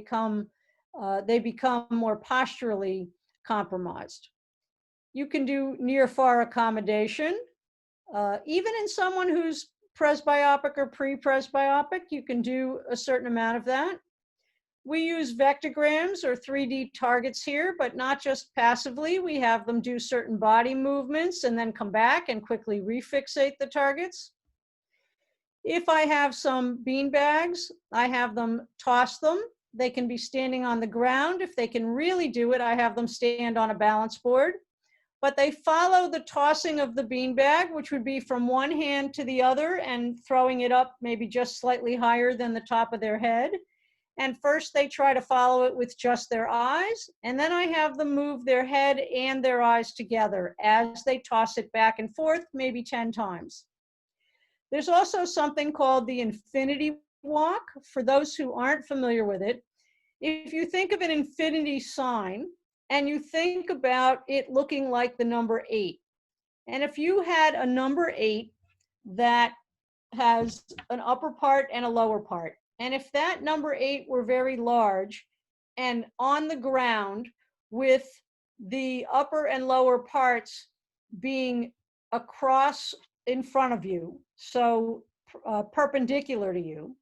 become more posturally compromised. You can do near-far accommodation. Even in someone who's presbyopic or pre-presbyopic, you can do a certain amount of that. We use vectograms or 3D targets here, but not just passively. We have them do certain body movements and then come back and quickly refixate the targets. If I have some bean bags, I have them toss them. They can be standing on the ground. If they can really do it, I have them stand on a balance board. But they follow the tossing of the beanbag, which would be from one hand to the other and throwing it up maybe just slightly higher than the top of their head. And first they try to follow it with just their eyes, and then I have them move their head and their eyes together as they toss it back and forth, maybe 10 times. There's also something called the infinity walk. For those who aren't familiar with it, if you think of an infinity sign and you think about it looking like the number 8, and if you had a number 8 that has an upper part and a lower part, and if that number 8 were very large and on the ground with the upper and lower parts being across in front of you, so perpendicular to you,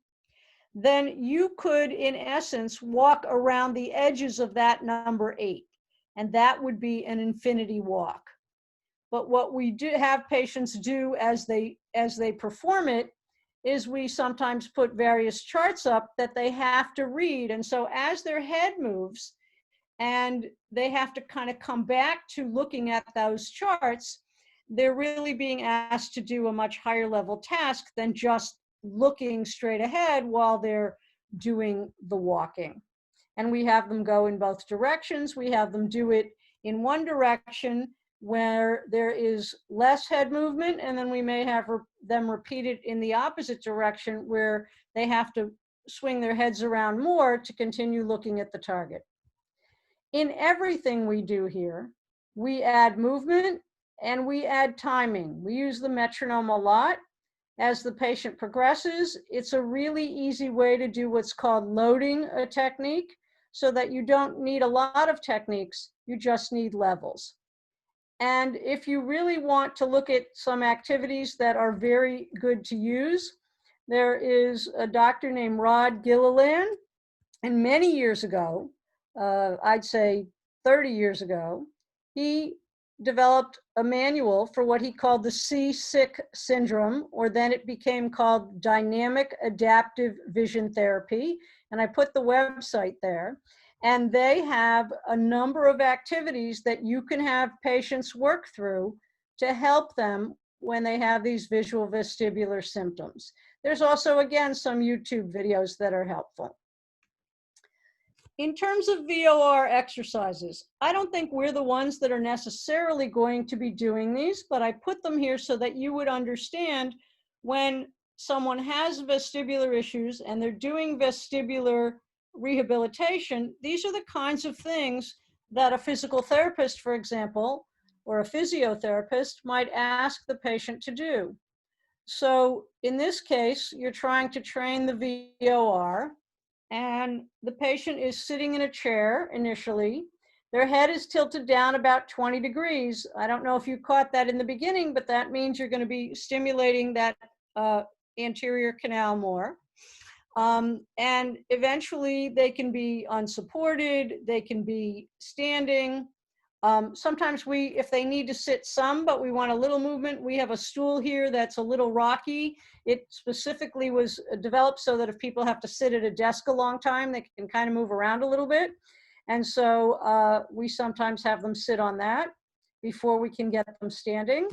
then you could, in essence, walk around the edges of that number 8, and that would be an infinity walk. But what we do have patients do as they perform it is we sometimes put various charts up that they have to read. And so as their head moves and they have to kind of come back to looking at those charts, they're really being asked to do a much higher level task than just looking straight ahead while they're doing the walking. And we have them go in both directions. We have them do it in one direction where there is less head movement, and then we may have them repeat it in the opposite direction where they have to swing their heads around more to continue looking at the target. In everything we do here, we add movement and we add timing. We use the metronome a lot. As the patient progresses, it's a really easy way to do what's called loading a technique, so that you don't need a lot of techniques, you just need levels. And if you really want to look at some activities that are very good to use, there is a doctor named Rod Gilliland, and many years ago, I'd say 30 years ago, he developed a manual for what he called the C-SIC syndrome, or then it became called Dynamic Adaptive Vision Therapy. And I put the website there. And they have a number of activities that you can have patients work through to help them when they have these visual vestibular symptoms. There's also, again, some YouTube videos that are helpful. In terms of VOR exercises, I don't think we're the ones that are necessarily going to be doing these, but I put them here so that you would understand when someone has vestibular issues and they're doing vestibular rehabilitation, these are the kinds of things that a physical therapist, for example, or a physiotherapist might ask the patient to do. So in this case, you're trying to train the VOR, and the patient is sitting in a chair initially. Their head is tilted down about 20 degrees. I don't know if you caught that in the beginning, but that means you're going to be stimulating that anterior canal more. And eventually they can be unsupported, they can be standing. Sometimes if they need to sit some, but we want a little movement, we have a stool here that's a little rocky. It specifically was developed so that if people have to sit at a desk a long time, they can kind of move around a little bit. And so we sometimes have them sit on that before we can get them standing.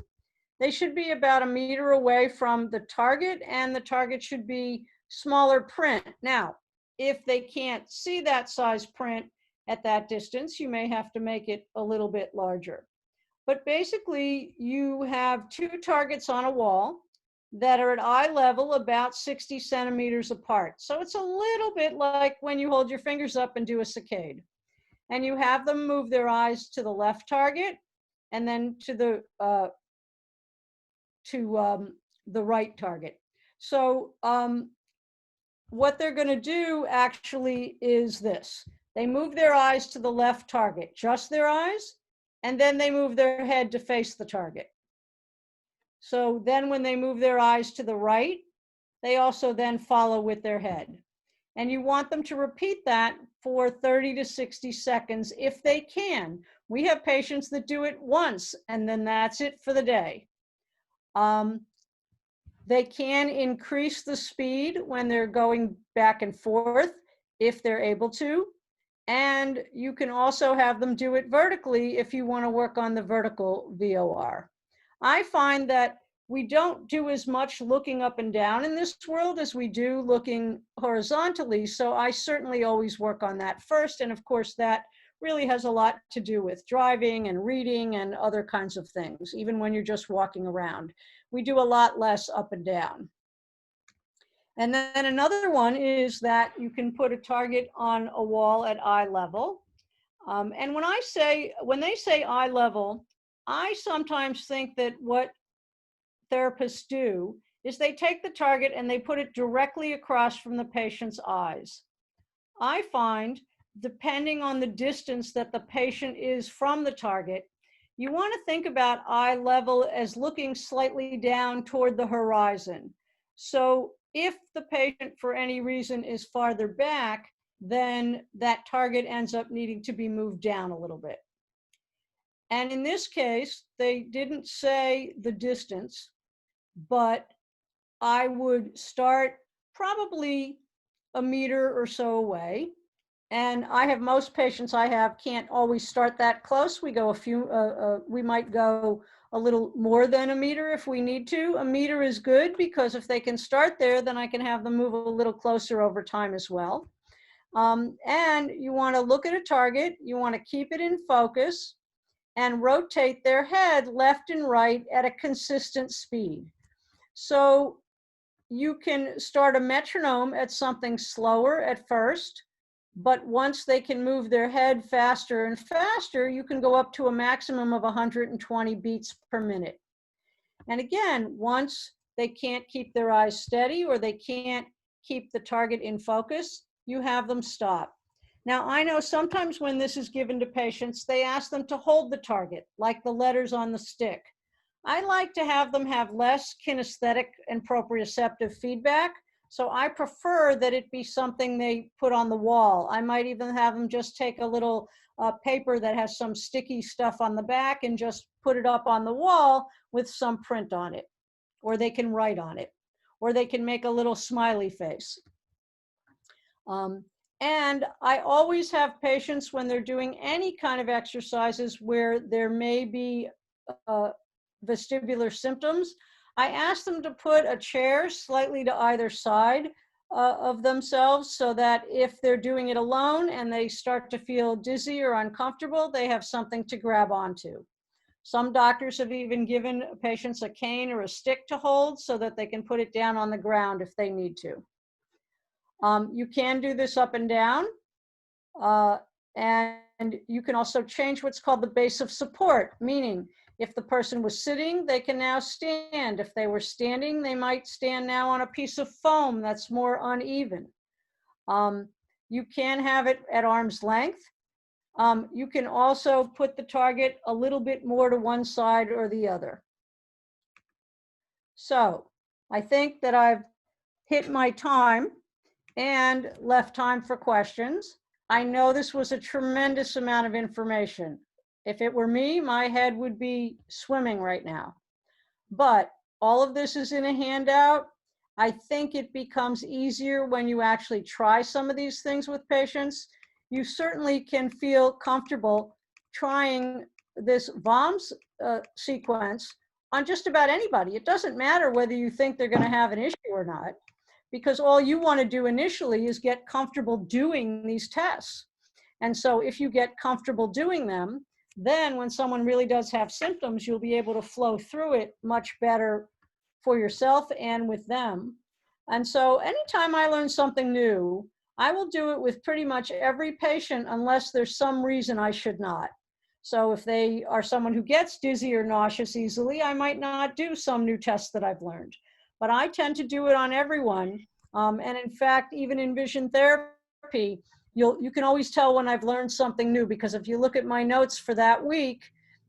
They should be about 1 meter away from the target, and the target should be smaller print. Now, if they can't see that size print at that distance, you may have to make it a little bit larger. But basically, you have 2 targets on a wall that are at eye level about 60 centimeters apart. So it's a little bit like when you hold your fingers up and do a saccade. and you have them move their eyes to the left target and then to the right target. So what they're going to do actually is this. They move their eyes to the left target, just their eyes, and then they move their head to face the target. So then when they move their eyes to the right, they also then follow with their head. And you want them to repeat that for 30 to 60 seconds if they can. We have patients that do it once and then that's it for the day. They can increase the speed when they're going back and forth if they're able to. And you can also have them do it vertically if you want to work on the vertical VOR. I find that we don't do as much looking up and down in this world as we do looking horizontally. So I certainly always work on that first. And of course, that really has a lot to do with driving and reading and other kinds of things, even when you're just walking around. We do a lot less up and down. And then another one is that you can put a target on a wall at eye level. And when they say eye level, I sometimes think that what therapists do is they take the target and they put it directly across from the patient's eyes. I find, depending on the distance that the patient is from the target, you want to think about eye level as looking slightly down toward the horizon. So if the patient for any reason is farther back, then that target ends up needing to be moved down a little bit. And in this case, they didn't say the distance, but I would start probably a meter or so away. And I have most patients I have can't always start that close. We go we might go a little more than a meter if we need to. A meter is good because if they can start there, then I can have them move a little closer over time as well. And you want to look at a target, you want to keep it in focus and rotate their head left and right at a consistent speed. So you can start a metronome at something slower at first, but once they can move their head faster and faster, you can go up to a maximum of 120 beats per minute. And again, once they can't keep their eyes steady or they can't keep the target in focus, you have them stop. Now, I know sometimes when this is given to patients, they ask them to hold the target, like the letters on the stick. I like to have them have less kinesthetic and proprioceptive feedback. So I prefer that it be something they put on the wall. I might even have them just take a little paper that has some sticky stuff on the back and just put it up on the wall with some print on it. Or they can write on it. Or they can make a little smiley face. And I always have patients when they're doing any kind of exercises where there may be vestibular symptoms, I ask them to put a chair slightly to either side of themselves so that if they're doing it alone and they start to feel dizzy or uncomfortable, they have something to grab onto. Some doctors have even given patients a cane or a stick to hold so that they can put it down on the ground if they need to. You can do this up and down, and you can also change what's called the base of support, meaning if the person was sitting, they can now stand. If they were standing, they might stand now on a piece of foam that's more uneven. You can have it at arm's length. You can also put the target a little bit more to one side or the other. So I think that I've hit my time and left time for questions. I know this was a tremendous amount of information. If it were me, my head would be swimming right now. But all of this is in a handout. I think it becomes easier when you actually try some of these things with patients. You certainly can feel comfortable trying this VOMS sequence on just about anybody. It doesn't matter whether you think they're going to have an issue or not, because all you want to do initially is get comfortable doing these tests. And so if you get comfortable doing them, then when someone really does have symptoms, you'll be able to flow through it much better for yourself and with them. And so anytime I learn something new, I will do it with pretty much every patient unless there's some reason I should not. So if they are someone who gets dizzy or nauseous easily, I might not do some new tests that I've learned. But I tend to do it on everyone. And in fact, even in vision therapy, you can always tell when I've learned something new, because if you look at my notes for that week,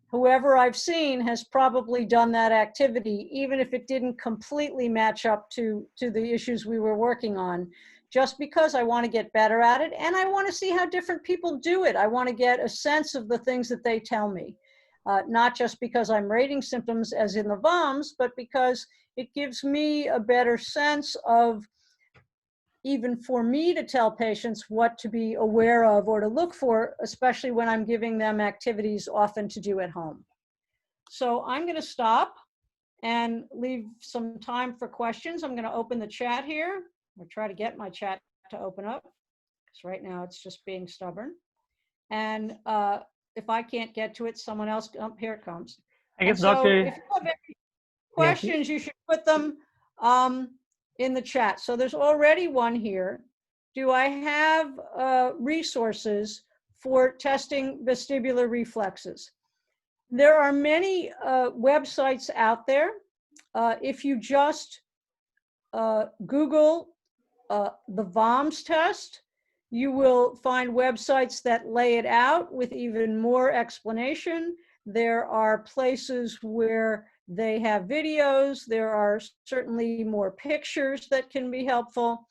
whoever I've seen has probably done that activity, even if it didn't completely match up to the issues we were working on, just because I want to get better at it. And I want to see how different people do it. I want to get a sense of the things that they tell me, not just because I'm rating symptoms as in the VOMs, but because it gives me a better sense of, even for me to tell patients what to be aware of or to look for, especially when I'm giving them activities often to do at home. So I'm going to stop and leave some time for questions. I'm going to open the chat here. I'll try to get my chat to open up, because right now it's just being stubborn. And if I can't get to it, someone else, here it comes. I guess, so Dr. if you have any questions, you should put them in the chat. So there's already one here. Do I have resources for testing vestibular reflexes? There are many websites out there. If you just Google the VOMS test, you will find websites that lay it out with even more explanation. There are places where they have videos. There are certainly more pictures that can be helpful.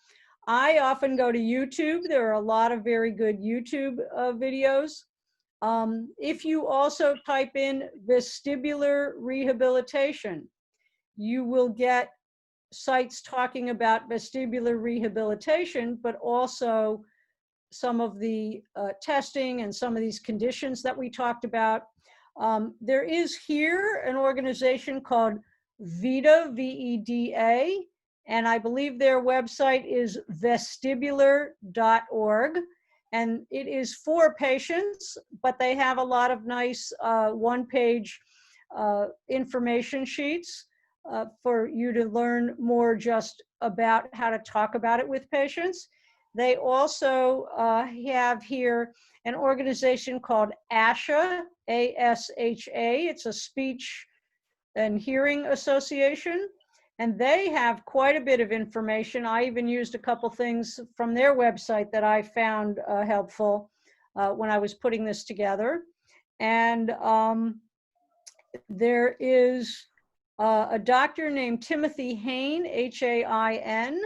I often go to YouTube. There are a lot of very good YouTube videos. If you also type in vestibular rehabilitation, you will get sites talking about vestibular rehabilitation, but also some of the testing and some of these conditions that we talked about. There is here an organization called VEDA, V-E-D-A, and I believe their website is vestibular.org. And it is for patients, but they have a lot of nice one-page information sheets for you to learn more just about how to talk about it with patients. They also have here an organization called ASHA, A-S-H-A. It's a speech and hearing association, and they have quite a bit of information. I even used a couple things from their website that I found helpful when I was putting this together. And there is a doctor named Timothy Hain, H-A-I-N,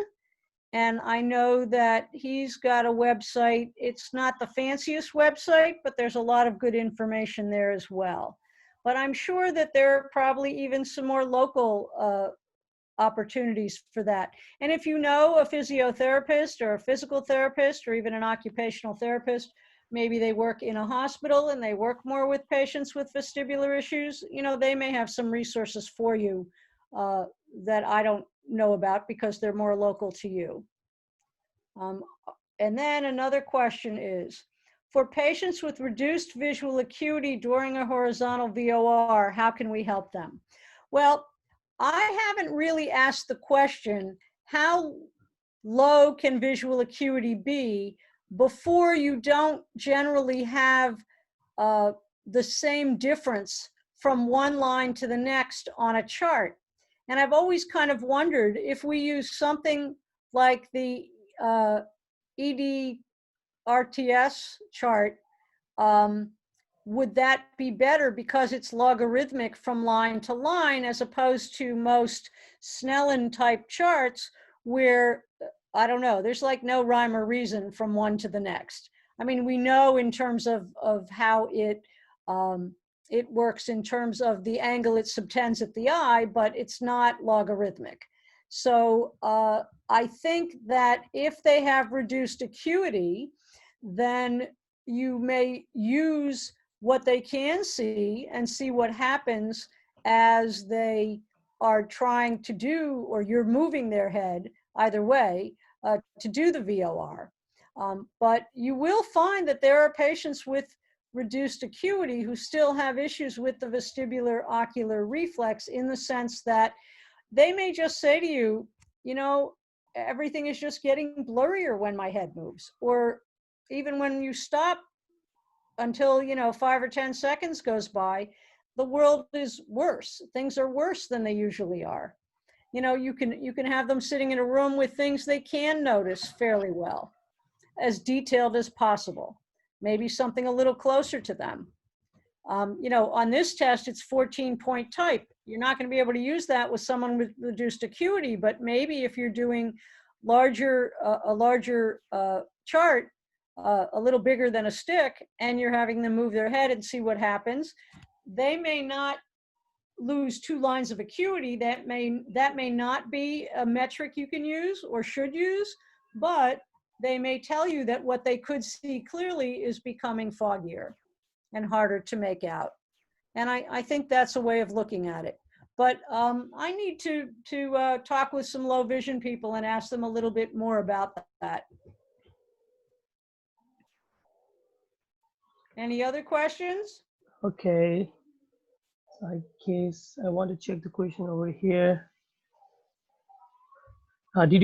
and I know that he's got a website. It's not the fanciest website, but there's a lot of good information there as well. But I'm sure that there are probably even some more local opportunities for that. And if you know a physiotherapist or a physical therapist or even an occupational therapist, maybe they work in a hospital and they work more with patients with vestibular issues, you know, they may have some resources for you that I don't know about because they're more local to you. And then another question is, for patients with reduced visual acuity during a horizontal VOR, how can we help them? Well, I haven't really asked the question, how low can visual acuity be before you don't generally have the same difference from one line to the next on a chart. And I've always kind of wondered if we use something like the EDRTS chart, would that be better because it's logarithmic from line to line as opposed to most Snellen type charts where, I don't know, there's like no rhyme or reason from one to the next. I mean, we know in terms of how it works in terms of the angle it subtends at the eye, but it's not logarithmic. So I think that if they have reduced acuity, then you may use what they can see and see what happens as they are trying to do, or you're moving their head, either way, to do the VOR. But you will find that there are patients with reduced acuity who still have issues with the vestibulo-ocular reflex, in the sense that they may just say to you, you know, everything is just getting blurrier when my head moves, or even when you stop until, 5 or 10 seconds goes by, the world is worse. Things are worse than they usually are. You can have them sitting in a room with things they can notice fairly well, as detailed as possible, maybe something a little closer to them. On this test, it's 14-point type. You're not going to be able to use that with someone with reduced acuity, but maybe if you're doing a larger chart, a little bigger than a stick, and you're having them move their head and see what happens, they may not lose 2 lines of acuity. That may not be a metric you can use or should use, but they may tell you that what they could see clearly is becoming foggier and harder to make out. And I think that's a way of looking at it. But I need to talk with some low vision people and ask them a little bit more about that. Any other questions? Okay. I guess I want to check the question over here. Did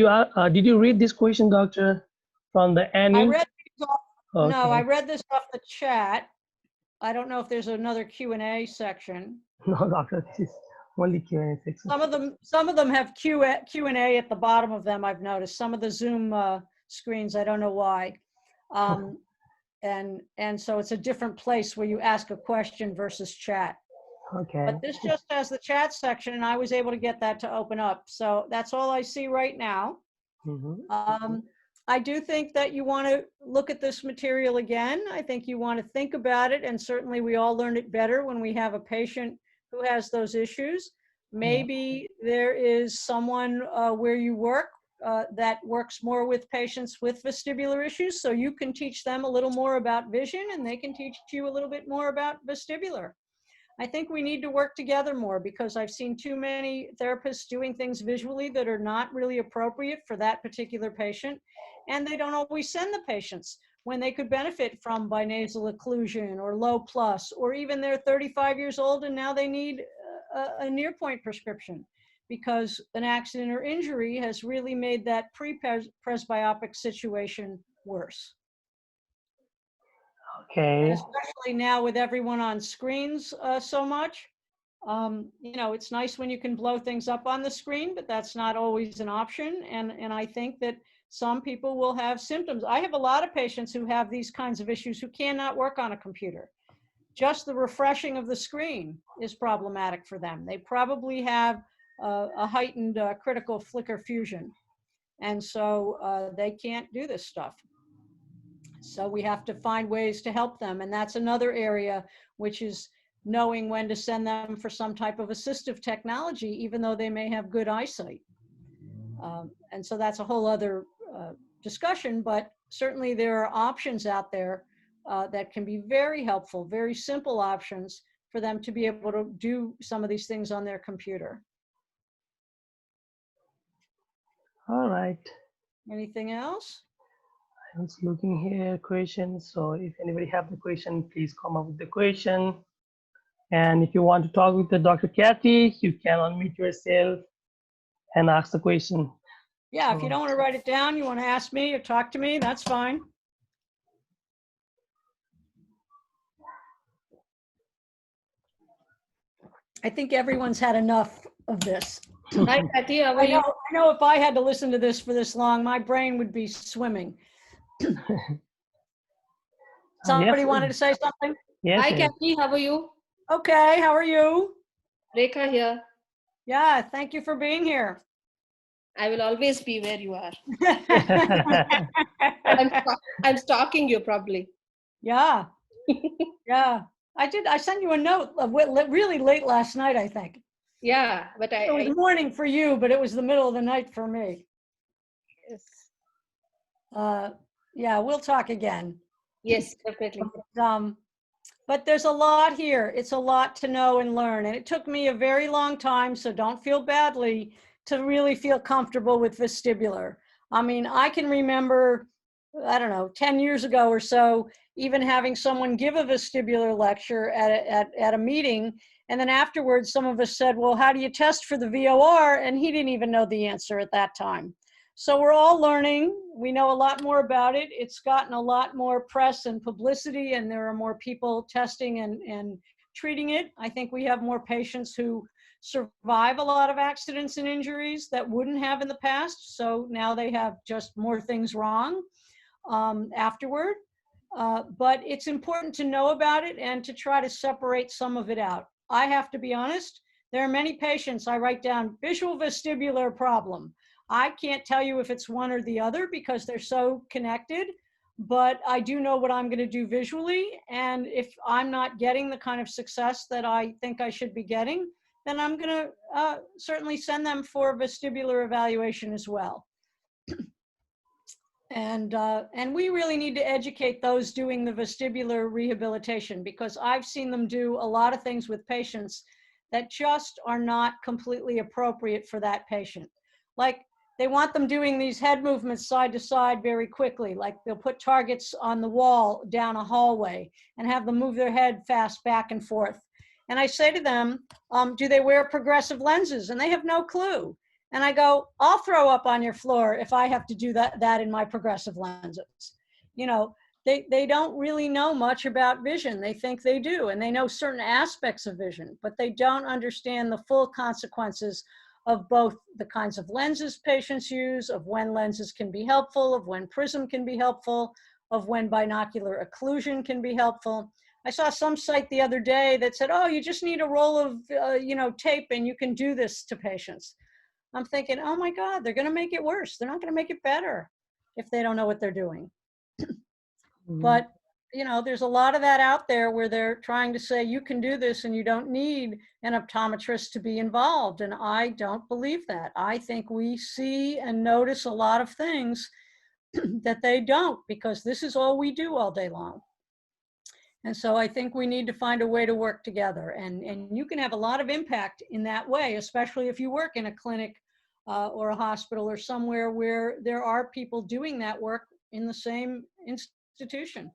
you read this question, Doctor, from the Annie? I read these off, Okay. No, I read this off the chat. I don't know if there's another Q&A section. No, Doctor, this is only Q&A section. Some of them have Q&A at the bottom of them, I've noticed. Some of the Zoom screens, I don't know why. And so it's a different place where you ask a question versus chat. Okay. But this just has the chat section, and I was able to get that to open up. So that's all I see right now. Mm-hmm. I do think that you want to look at this material again. I think you want to think about it, and certainly we all learn it better when we have a patient who has those issues. Maybe there is someone where you work that works more with patients with vestibular issues, so you can teach them a little more about vision, and they can teach you a little bit more about vestibular. I think we need to work together more, because I've seen too many therapists doing things visually that are not really appropriate for that particular patient, and they don't always send the patients when they could benefit from binasal occlusion or low plus, or even they're 35 years old and now they need a near point prescription because an accident or injury has really made that pre-presbyopic situation worse. Okay. And especially now with everyone on screens so much, it's nice when you can blow things up on the screen, but that's not always an option. And I think that some people will have symptoms. I have a lot of patients who have these kinds of issues who cannot work on a computer. Just the refreshing of the screen is problematic for them. They probably have a heightened critical flicker fusion. And so they can't do this stuff. So we have to find ways to help them. And that's another area, which is knowing when to send them for some type of assistive technology, even though they may have good eyesight. And so that's a whole other discussion, but certainly there are options out there that can be very helpful, very simple options for them to be able to do some of these things on their computer. All right. Anything else? I was looking here, questions. So if anybody have the question, please come up with the question. And if you want to talk with the Dr. Cathy, you can unmute yourself and ask the question. Yeah, if you don't want to write it down, you want to ask me or talk to me, that's fine. I think everyone's had enough of this. Hi, Cathy, how are I you? know if I had to listen to this for this long, my brain would be swimming. Somebody Yes, wanted to say something? Yes. Hi, Yes. Cathy, how are you? Okay, how are you? Rekha here. Yeah, thank you for being here. I will always be where you are. I'm stalking you probably. Yeah, yeah. I sent you a note really late last night, I think. Yeah, but It was morning for you, but it was the middle of the night for me. Yes. Yeah, we'll talk again. Yes, definitely. But there's a lot here. It's a lot to know and learn. And it took me a very long time, so don't feel badly, to really feel comfortable with vestibular. I mean, I can remember, I don't know, 10 years ago or so, even having someone give a vestibular lecture at a meeting. And then afterwards, some of us said, well, how do you test for the VOR? And he didn't even know the answer at that time. So we're all learning. We know a lot more about it. It's gotten a lot more press and publicity, and there are more people testing and treating it. I think we have more patients who survive a lot of accidents and injuries that wouldn't have in the past. So now they have just more things wrong afterward. But it's important to know about it and to try to separate some of it out. I have to be honest, there are many patients I write down visual vestibular problem. I can't tell you if it's one or the other because they're so connected, but I do know what I'm going to do visually. And if I'm not getting the kind of success that I think I should be getting, then I'm going to certainly send them for vestibular evaluation as well. And we really need to educate those doing the vestibular rehabilitation, because I've seen them do a lot of things with patients that just are not completely appropriate for that patient. Like, they want them doing these head movements side to side very quickly. Like, they'll put targets on the wall down a hallway and have them move their head fast back and forth. And I say to them, do they wear progressive lenses? And they have no clue. And I go, I'll throw up on your floor if I have to do that in my progressive lenses. You know, they don't really know much about vision. They think they do, and they know certain aspects of vision, but they don't understand the full consequences of both the kinds of lenses patients use, of when lenses can be helpful, of when prism can be helpful, of when binocular occlusion can be helpful. I saw some site the other day that said, oh, you just need a roll of tape and you can do this to patients. I'm thinking, oh my God, they're going to make it worse. They're not going to make it better if they don't know what they're doing. But, you know, there's a lot of that out there where they're trying to say you can do this and you don't need an optometrist to be involved. And I don't believe that. I think we see and notice a lot of things that they don't, because this is all we do all day long. And so I think we need to find a way to work together. And you can have a lot of impact in that way, especially if you work in a clinic or a hospital or somewhere where there are people doing that work in the same institution.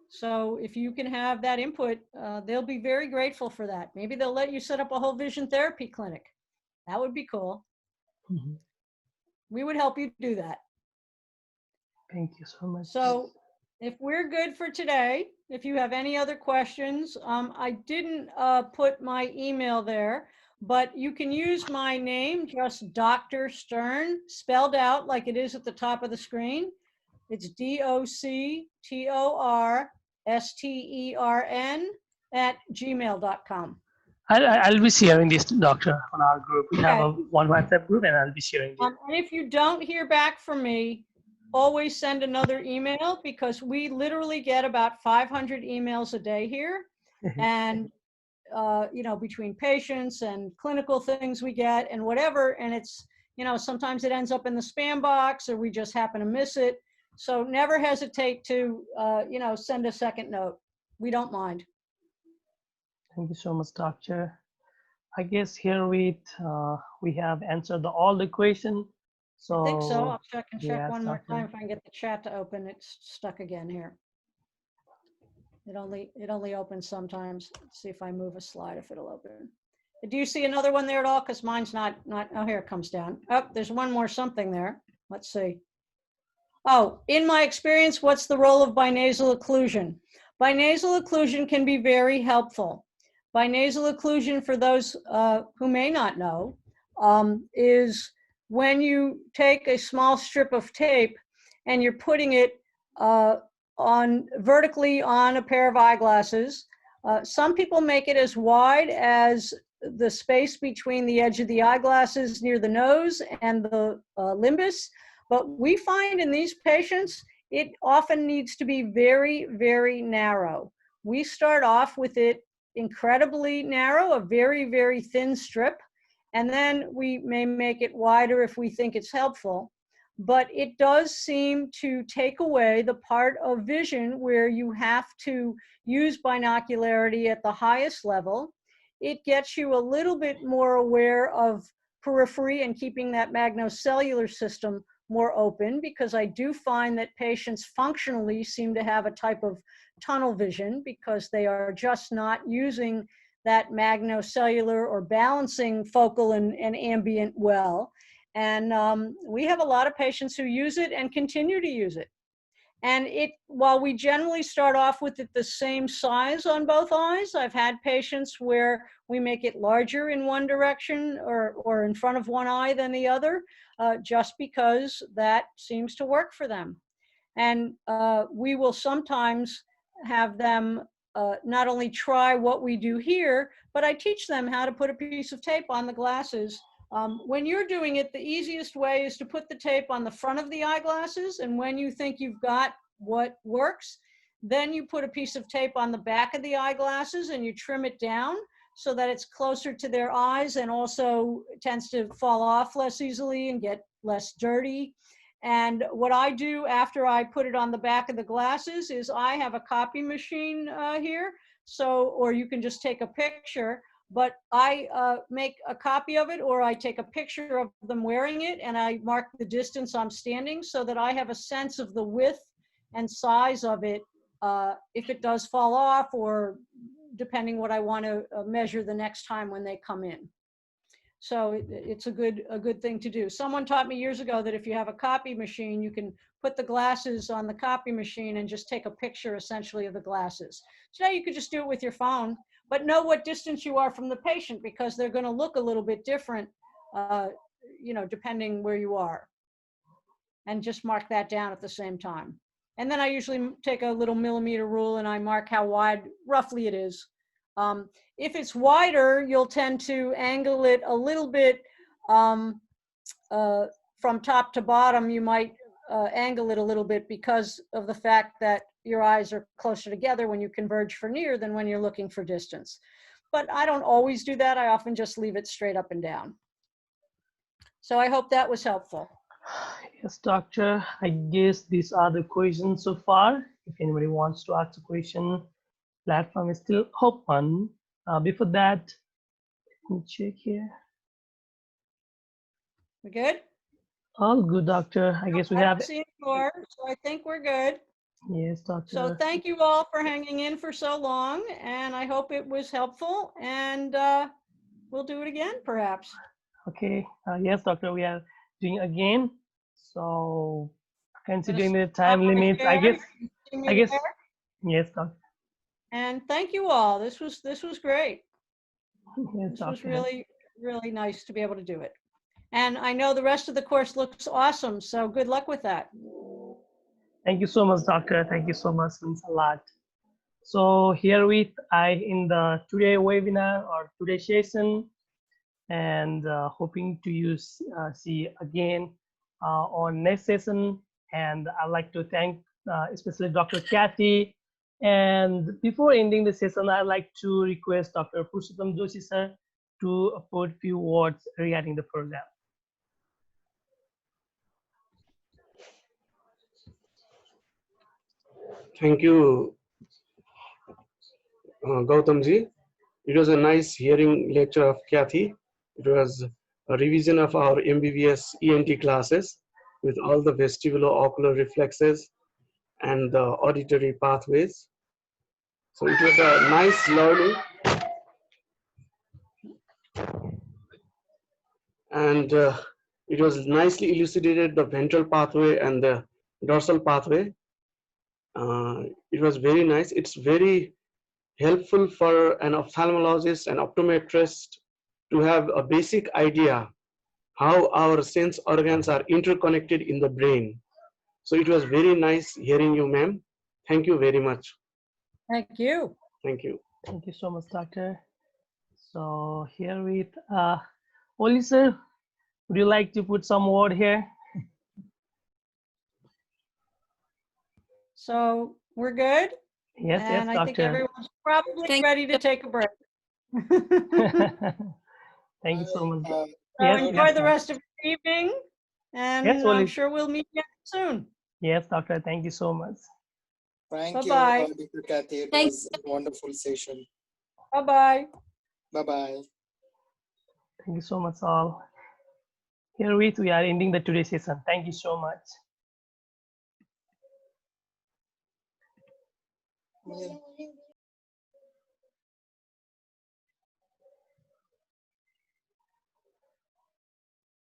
So if you can have that input, they'll be very grateful for that. Maybe they'll let you set up a whole vision therapy clinic. That would be cool. Mm-hmm. We would help you do that. Thank you so much. So if we're good for today, if you have any other questions, I didn't put my email there, but you can use my name, just Dr. Stern, spelled out like it is at the top of the screen. It's DoctorStern @gmail.com. I'll be sharing this, doctor, on our group. We have one WhatsApp group, and I'll be sharing it. And if you don't hear back from me, always send another email, because we literally get about 500 emails a day here. And, between patients and clinical things we get and whatever, and it's, sometimes it ends up in the spam box or we just happen to miss it. So never hesitate to, send a second note. We don't mind. Thank you so much, doctor. I guess here we have answered all the questions. So I think so. I'll check one more doctor. time if I can get the chat to open. It's stuck again here. It only opens sometimes. Let's see if I move a slide, if it'll open. Do you see another one there at all? Because mine's not, oh, here it comes down. Oh, there's one more something there. Let's see. Oh, in my experience, what's the role of binasal occlusion? Binasal occlusion can be very helpful. Binasal occlusion, for those who may not know, is when you take a small strip of tape and you're putting it vertically on a pair of eyeglasses. Some people make it as wide as the space between the edge of the eyeglasses near the nose and the limbus. But we find in these patients, it often needs to be very, very narrow. We start off with it incredibly narrow, a very, very thin strip, and then we may make it wider if we think it's helpful. But it does seem to take away the part of vision where you have to use binocularity at the highest level. It gets you a little bit more aware of periphery and keeping that magnocellular system more open, because I do find that patients functionally seem to have a type of tunnel vision because they are just not using that magnocellular or balancing focal and ambient well. And we have a lot of patients who use it and continue to use it. And while we generally start off with it the same size on both eyes, I've had patients where we make it larger in one direction or in front of one eye than the other, just because that seems to work for them. And we will sometimes have them not only try what we do here, but I teach them how to put a piece of tape on the glasses. When you're doing it, the easiest way is to put the tape on the front of the eyeglasses, and when you think you've got what works, then you put a piece of tape on the back of the eyeglasses and you trim it down so that it's closer to their eyes and also tends to fall off less easily and get less dirty. And what I do after I put it on the back of the glasses is I have a copy machine here, or you can just take a picture. But I make a copy of it, or I take a picture of them wearing it, and I mark the distance I'm standing so that I have a sense of the width and size of it if it does fall off, or depending what I want to measure the next time when they come in. So it's a good thing to do. Someone taught me years ago that if you have a copy machine, you can put the glasses on the copy machine and just take a picture essentially of the glasses. So now you could just do it with your phone, but know what distance you are from the patient, because they're going to look a little bit different, depending where you are. And just mark that down at the same time. And then I usually take a little millimeter rule and I mark how wide roughly it is. If it's wider, you'll tend to angle it a little bit from top to bottom. You might angle it a little bit because of the fact that your eyes are closer together when you converge for near than when you're looking for distance. But I don't always do that. I often just leave it straight up and down. So I hope that was helpful. Yes, doctor. I guess these are the questions so far. If anybody wants to ask a question, platform is still open. Before that, let me check here. We good? All good, doctor. I guess we have. Seen more, so I think we're good. Yes, doctor. So thank you all for hanging in for so long, and I hope it was helpful, and we'll do it again perhaps. Okay. Yes, doctor. We are doing again. So considering the time limits, I guess. Yes, doctor. And thank you all. This was great. Yes, this doctor. was really, really nice to be able to do it. And I know the rest of the course looks awesome. So good luck with that. Thank you so much, doctor. Thank you so much. Means a lot. So here in the today webinar or today session, and hoping to see again on next session. And I'd like to thank especially Dr. Cathy. And before ending the session, I'd like to request Dr. Purushottam Joshi sir to put a few words regarding the program. Thank you, Gautamji. It was a nice hearing lecture of Cathy. It was a revision of our MBBS ENT classes with all the vestibulo-ocular reflexes and the auditory pathways. So it was a nice learning. And it was nicely elucidated the ventral pathway and the dorsal pathway. It was very nice. It's very helpful for an ophthalmologist and optometrist to have a basic idea how our sense organs are interconnected in the brain. So it was very nice hearing you, ma'am. Thank you very much. Thank you. Thank you. Thank you so much, doctor. So here with Oli sir, would you like to put some word here? So we're good? Yes, and yes, I think doctor. everyone's probably ready to take a break. Thank you so much. So Yes, enjoy yes, the rest of the evening, and Yes, I'm Oli. sure we'll meet again soon. Yes, doctor. Thank you so much. Thank Bye-bye. you, Dr. Cathy. It Thanks. was a wonderful session. Bye-bye. Bye-bye. Thank you so much, all. Herewith, we are ending the today's session. Thank you so much. Yeah.